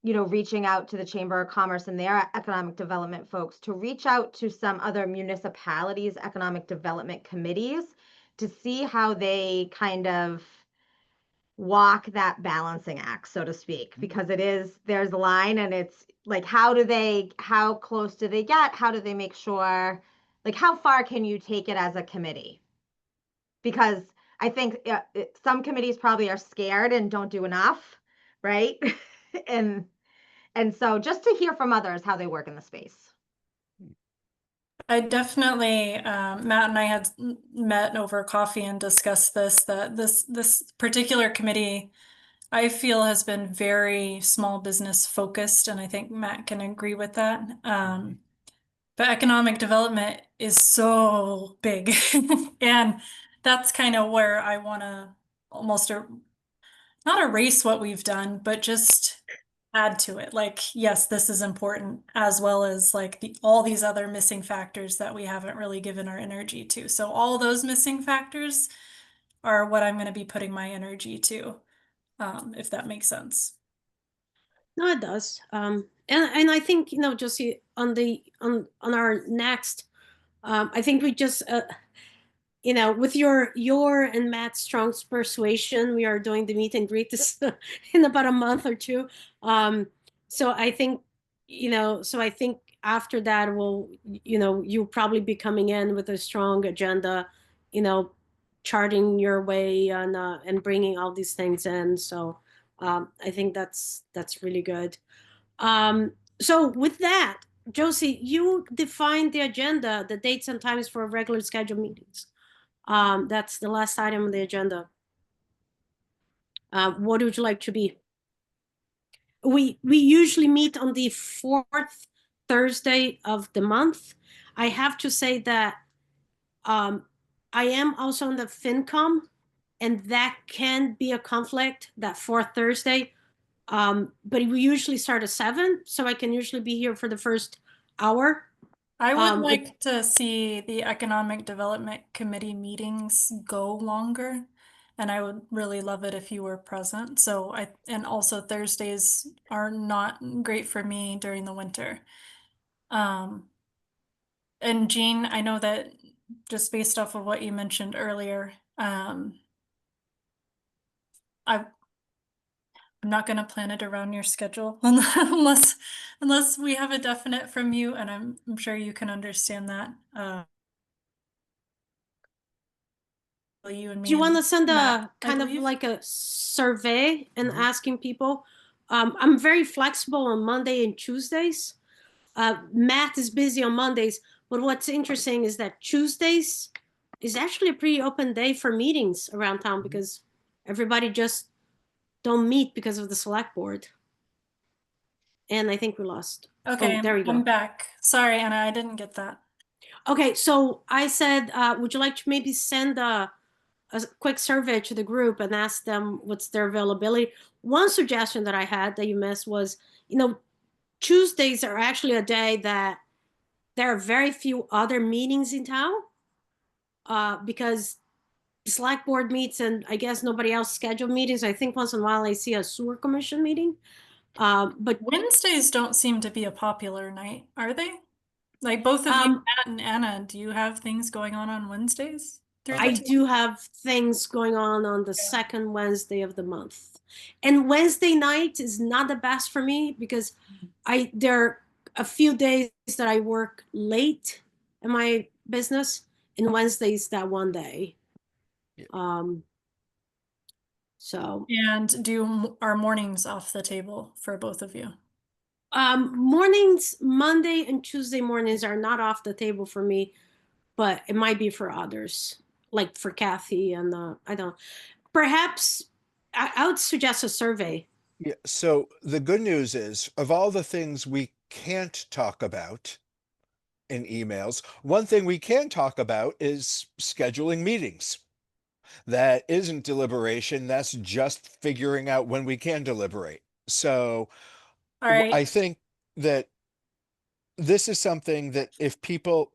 reaching out to the Chamber of Commerce and their economic development folks, to reach out to some other municipalities' economic development committees to see how they kind of walk that balancing act, so to speak, because there's a line, and it's like, how close do they get? How do they make sure, like, how far can you take it as a committee? Because I think some committees probably are scared and don't do enough, right? and so just to hear from others how they work in the space. I definitely, Matt and I had met over coffee and discussed this, that this particular committee, I feel, has been very small business focused, and I think Matt can agree with that. But economic development is so big, and that's kind of where I want to almost not erase what we've done, but just add to it. Like, yes, this is important, as well as like all these other missing factors that we haven't really given our energy to. So all those missing factors are what I'm going to be putting my energy to, if that makes sense. No, it does. And I think, Josie, on our next, I think we just, with your and Matt's strong persuasion, we are doing the meet and greet this in about a month or two. So I think, after that, you'll probably be coming in with a strong agenda, charting your way and bringing all these things in. So I think that's really good. So with that, Josie, you defined the agenda, the dates and times for regular scheduled meetings. That's the last item on the agenda. What would you like to be? We usually meet on the 4th Thursday of the month. I have to say that I am also on the FinCom, and that can be a conflict, that 4th Thursday. But we usually start at 7, so I can usually be here for the first hour. I would like to see the Economic Development Committee meetings go longer, and I would really love it if you were present. And also Thursdays are not great for me during the winter. And Jean, I know that just based off of what you mentioned earlier, I'm not going to plan it around your schedule unless we have a definite from you, and I'm sure you can understand that. You and me. Do you want to send Matt, a kind of like a survey and asking people? I'm very flexible on Monday and Tuesdays. Matt is busy on Mondays, but what's interesting is that Tuesdays is actually a pretty open day for meetings around town because everybody just don't meet because of the select board. And I think we lost. Okay, there we go. I'm back. Sorry, Anna, I didn't get that. Okay, so I said, would you like to maybe send a quick survey to the group and ask them what's their availability? One suggestion that I had that you missed was, Tuesdays are actually a day that there are very few other meetings in town because the select board meets and I guess nobody else scheduled meetings. I think once in a while I see a sewer commission meeting. But Wednesdays don't seem to be a popular night, are they? Like both of you, Matt and Anna, do you have things going on Wednesdays? I do have things going on the second Wednesday of the month. And Wednesday night is not the best for me because there are a few days that I work late in my business, and Wednesday's that one day. So. And are mornings off the table for both of you? Mornings, Monday and Tuesday mornings are not off the table for me, but it might be for others, like for Kathy and I don't know. Perhaps I would suggest a survey. Yeah. So the good news is, of all the things we can't talk about in emails, one thing we can talk about is scheduling meetings. That isn't deliberation. That's just figuring out when we can deliberate. So All right. I think that this is something that if people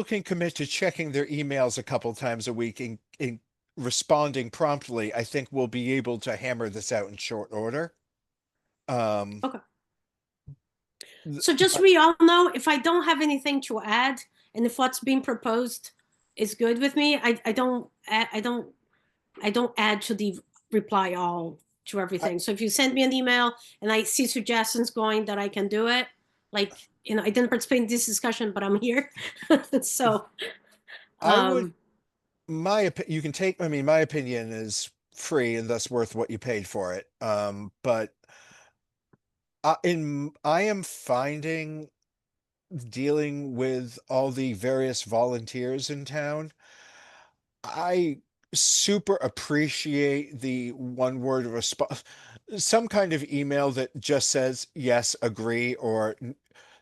can commit to checking their emails a couple times a week in responding promptly, I think we'll be able to hammer this out in short order. Okay. So just so we all know, if I don't have anything to add, and if what's being proposed is good with me. I don't add to the reply all to everything. So if you send me an email and I see suggestions going that I can do it, like, I didn't participate in this discussion, but I'm here. So, I would, you can take, I mean, my opinion is free and thus worth what you paid for it. But I am finding dealing with all the various volunteers in town. I super appreciate the one word response, some kind of email that just says, yes, agree, or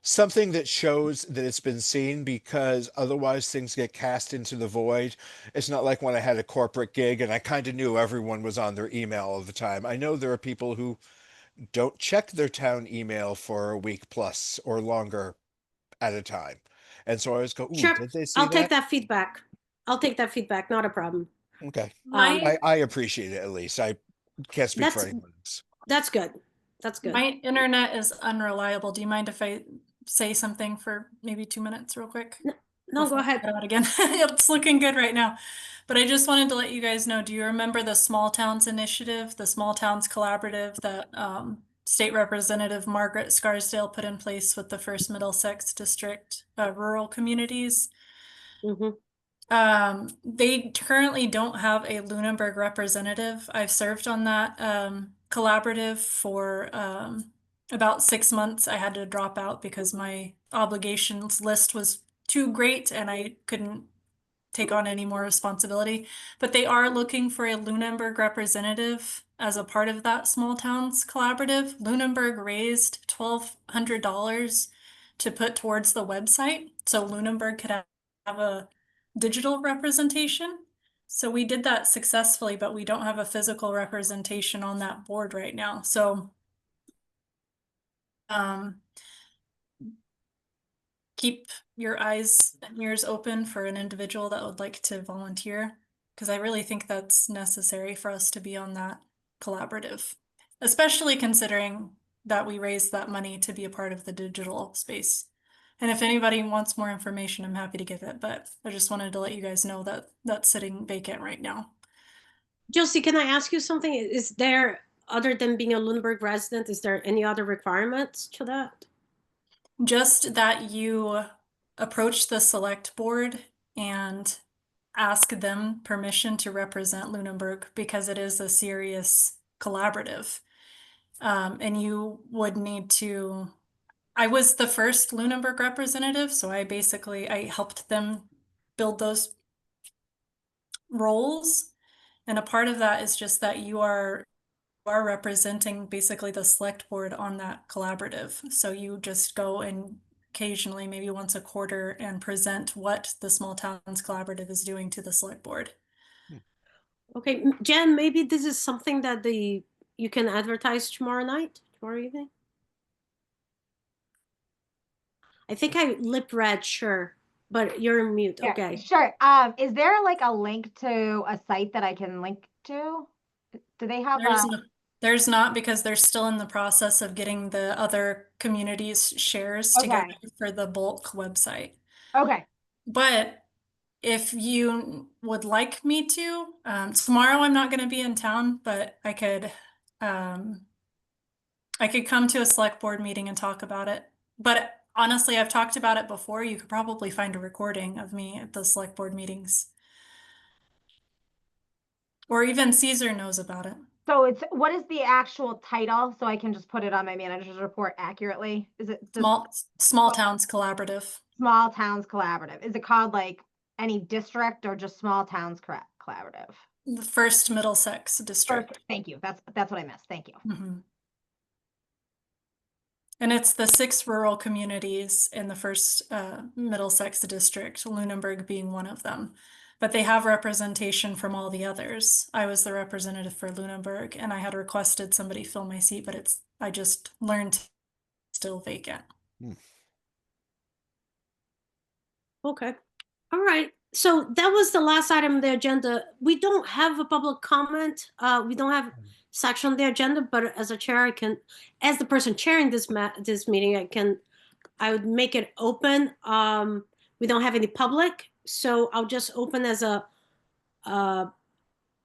something that shows that it's been seen, because otherwise things get cast into the void. It's not like when I had a corporate gig and I kind of knew everyone was on their email all the time. I know there are people who don't check their town email for a week plus or longer at a time. And so I always go, ooh, sure, did they see I'll take that? that feedback. I'll take that feedback, not a problem. Okay. My I appreciate it, at least. I can't speak for That's- anyone else. That's good. That's good. my internet is unreliable. Do you mind if I say something for maybe 2 minutes real quick? No, go Before I ahead. cut out again. It's looking good right now. But I just wanted to let you guys know, do you remember the Small Towns Initiative, the Small Towns Collaborative that State Representative Margaret Scarsdale put in place with the First Middlesex District rural communities? Mhm. They currently don't have a Lunenburg representative. I've served on that collaborative for about 6 months. I had to drop out because my obligations list was too great and I couldn't take on any more responsibility. But they are looking for a Lunenburg representative as a part of that small towns collaborative. Lunenburg raised $1,200 to put towards the website, so Lunenburg could have a digital representation. So we did that successfully, but we don't have a physical representation on that board right now. So keep your eyes and ears open for an individual that would like to volunteer, because I really think that's necessary for us to be on that collaborative, especially considering that we raised that money to be a part of the digital space. And if anybody wants more information, I'm happy to give it, but I just wanted to let you guys know that that's sitting vacant right now. Josie, can I ask you something? Is there, other than being a Lunenburg resident, is there any other requirements to that? Just that you approach the select board and ask them permission to represent Lunenburg, because it is a serious collaborative. And you would need to, I was the first Lunenburg representative, so I helped them build those roles. And a part of that is just that you are representing basically the select board on that collaborative. So you just go and occasionally, maybe once a quarter, and present what the Small Towns Collaborative is doing to the select board. Okay, Jen, maybe this is something that you can advertise tomorrow evening? I think I lip read, sure, but you're mute. Yeah, Okay. sure. Is there like a link to a site that I can link to? Do they have There's not, because they're still in the process of getting the other communities' shares together for the bulk website. Okay. But if you would like me to, tomorrow I'm not going to be in town, but I could come to a select board meeting and talk about it. But honestly, I've talked about it before. You could probably find a recording of me at the select board meetings. Or even Caesar knows about it. So what is the actual title, so I can just put it on my manager's report accurately? Is it Small Towns Collaborative? Small Towns Collaborative. Is it called like any district or just Small Towns Collaborative? The First Middlesex District. Perfect. Thank you. That's what I missed. Thank you. Mm-hmm. And it's the 6 rural communities in the First Middlesex District, Lunenburg being one of them. But they have representation from all the others. I was the representative for Lunenburg, and I had requested somebody fill my seat, but I just learned it's still vacant. Okay. All right. So that was the last item on the agenda. We don't have a public comment. We don't have section on the agenda, but as a chair, as the person chairing this meeting, I would make it open. We don't have any public, so I'll just open as a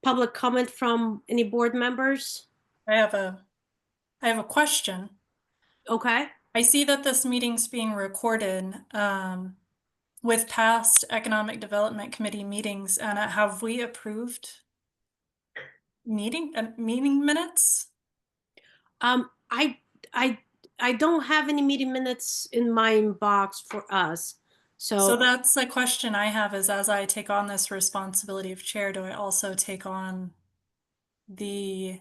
public comment from any board members. I have a question. Okay. I see that this meeting's being recorded, with past Economic Development Committee meetings, and have we approved meeting minutes? I don't have any meeting minutes in my inbox for us. So So that's a question I have, is as I take on this responsibility of chair, do I also take on the,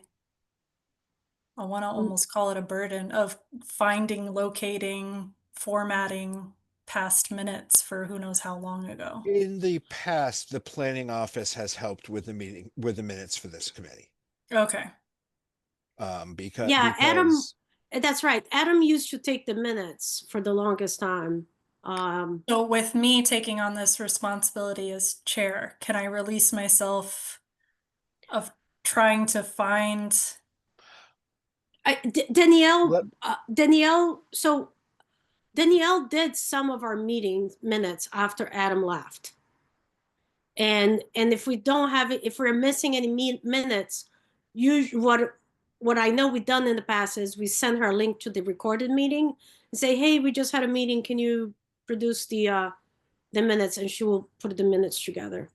I want to almost call it a burden of finding, locating, formatting past minutes for who knows how long ago? In the past, the planning office has helped with the minutes for this committee. Okay. Because yeah, Adam, because- that's right. Adam used to take the minutes for the longest time. So with me taking on this responsibility as chair, can I release myself of trying to find? Danielle, so Danielle did some of our meeting minutes after Adam left. And if we don't have it, if we're missing any minutes, what I know we've done in the past is we send her a link to the recorded meeting and say, hey, we just had a meeting. Can you produce the minutes? And she will put the minutes together.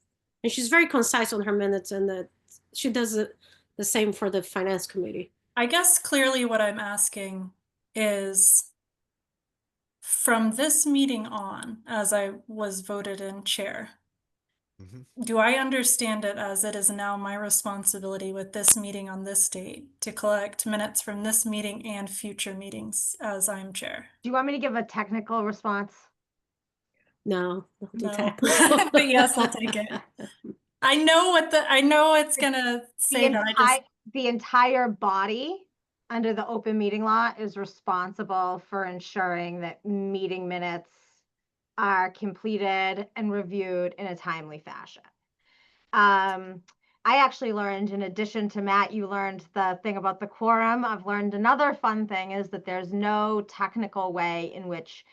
And she's very concise on her minutes, and that she does the same for the finance committee. I guess clearly what I'm asking is, from this meeting on, as I was voted in chair, Mhm. do I understand it as it is now my responsibility with this meeting on this date to collect minutes from this meeting and future meetings as I'm chair? Do you want me to give a technical response? No, don't do No. technical. But yes, I'll take it. I know it's gonna say that. The entire body under the open meeting law is responsible for ensuring that meeting minutes are completed and reviewed in a timely fashion. I actually learned, in addition to Matt, you learned the thing about the quorum. I've learned another fun thing is that there's no technical way in which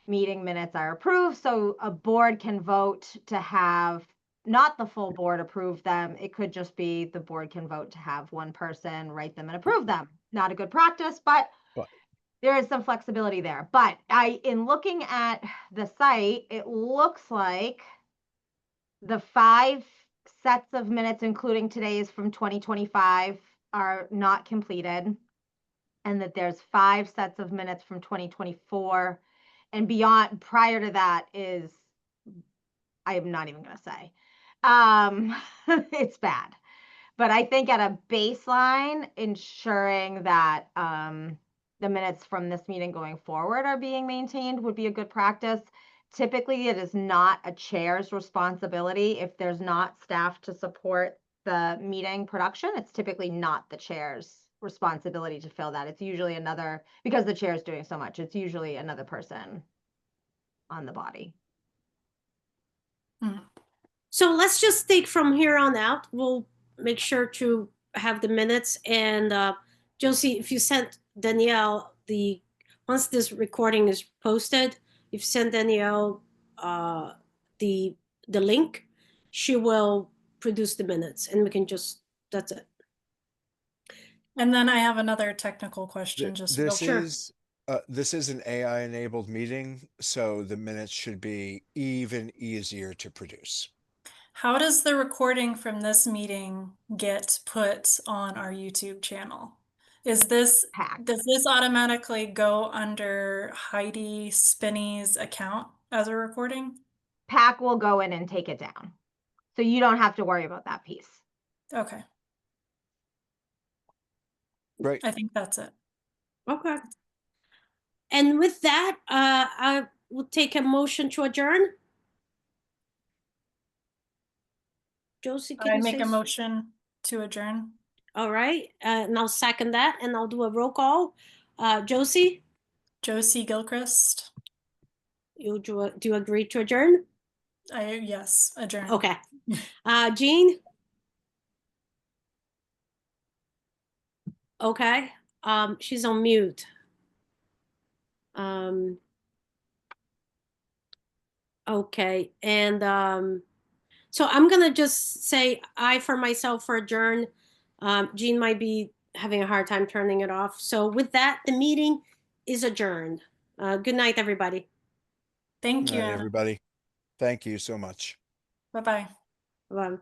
meeting minutes are approved. So a board can vote to have not the full board approve them. It could just be the board can vote to have one person write them and approve them. Not a good practice, but there is some flexibility there. But in looking at the site, it looks like the 5 sets of minutes, including today's from 2025, are not completed. And that there's 5 sets of minutes from 2024. And beyond, prior to that is, I am not even going to say. It's bad. But I think at a baseline, ensuring that the minutes from this meeting going forward are being maintained would be a good practice. Typically, it is not a chair's responsibility. If there's not staff to support the meeting production, it's typically not the chair's responsibility to fill that. It's usually another, because the chair is doing so much, it's usually another person on the body. So let's just take from here on out. We'll make sure to have the minutes. And Josie, if you sent Danielle once this recording is posted, if you send Danielle the link, she will produce the minutes, and we can that's it. And then I have another technical question. This is an AI enabled meeting, so the minutes should be even easier to produce. How does the recording from this meeting get put on our YouTube channel? Does this automatically go under Heidi Spinney's account as a recording? PAC will go in and take it down. So you don't have to worry about that piece. Okay. Right. I think that's it. Okay. And with that, I will take a motion to adjourn. Josie, can I you make say a motion to adjourn. All right, and I'll second that, and I'll do a roll call. Josie, Josie Gilchrist. do you agree to adjourn? Yes, adjourn. Okay. Jean? Okay. She's on mute. Okay, and so I'm gonna just say I for myself for adjourn. Jean might be having a hard time turning it off. So with that, the meeting is adjourned. Good night, everybody. Thank Good you, night, Anna. everybody. Thank you so much. Bye-bye. Bye.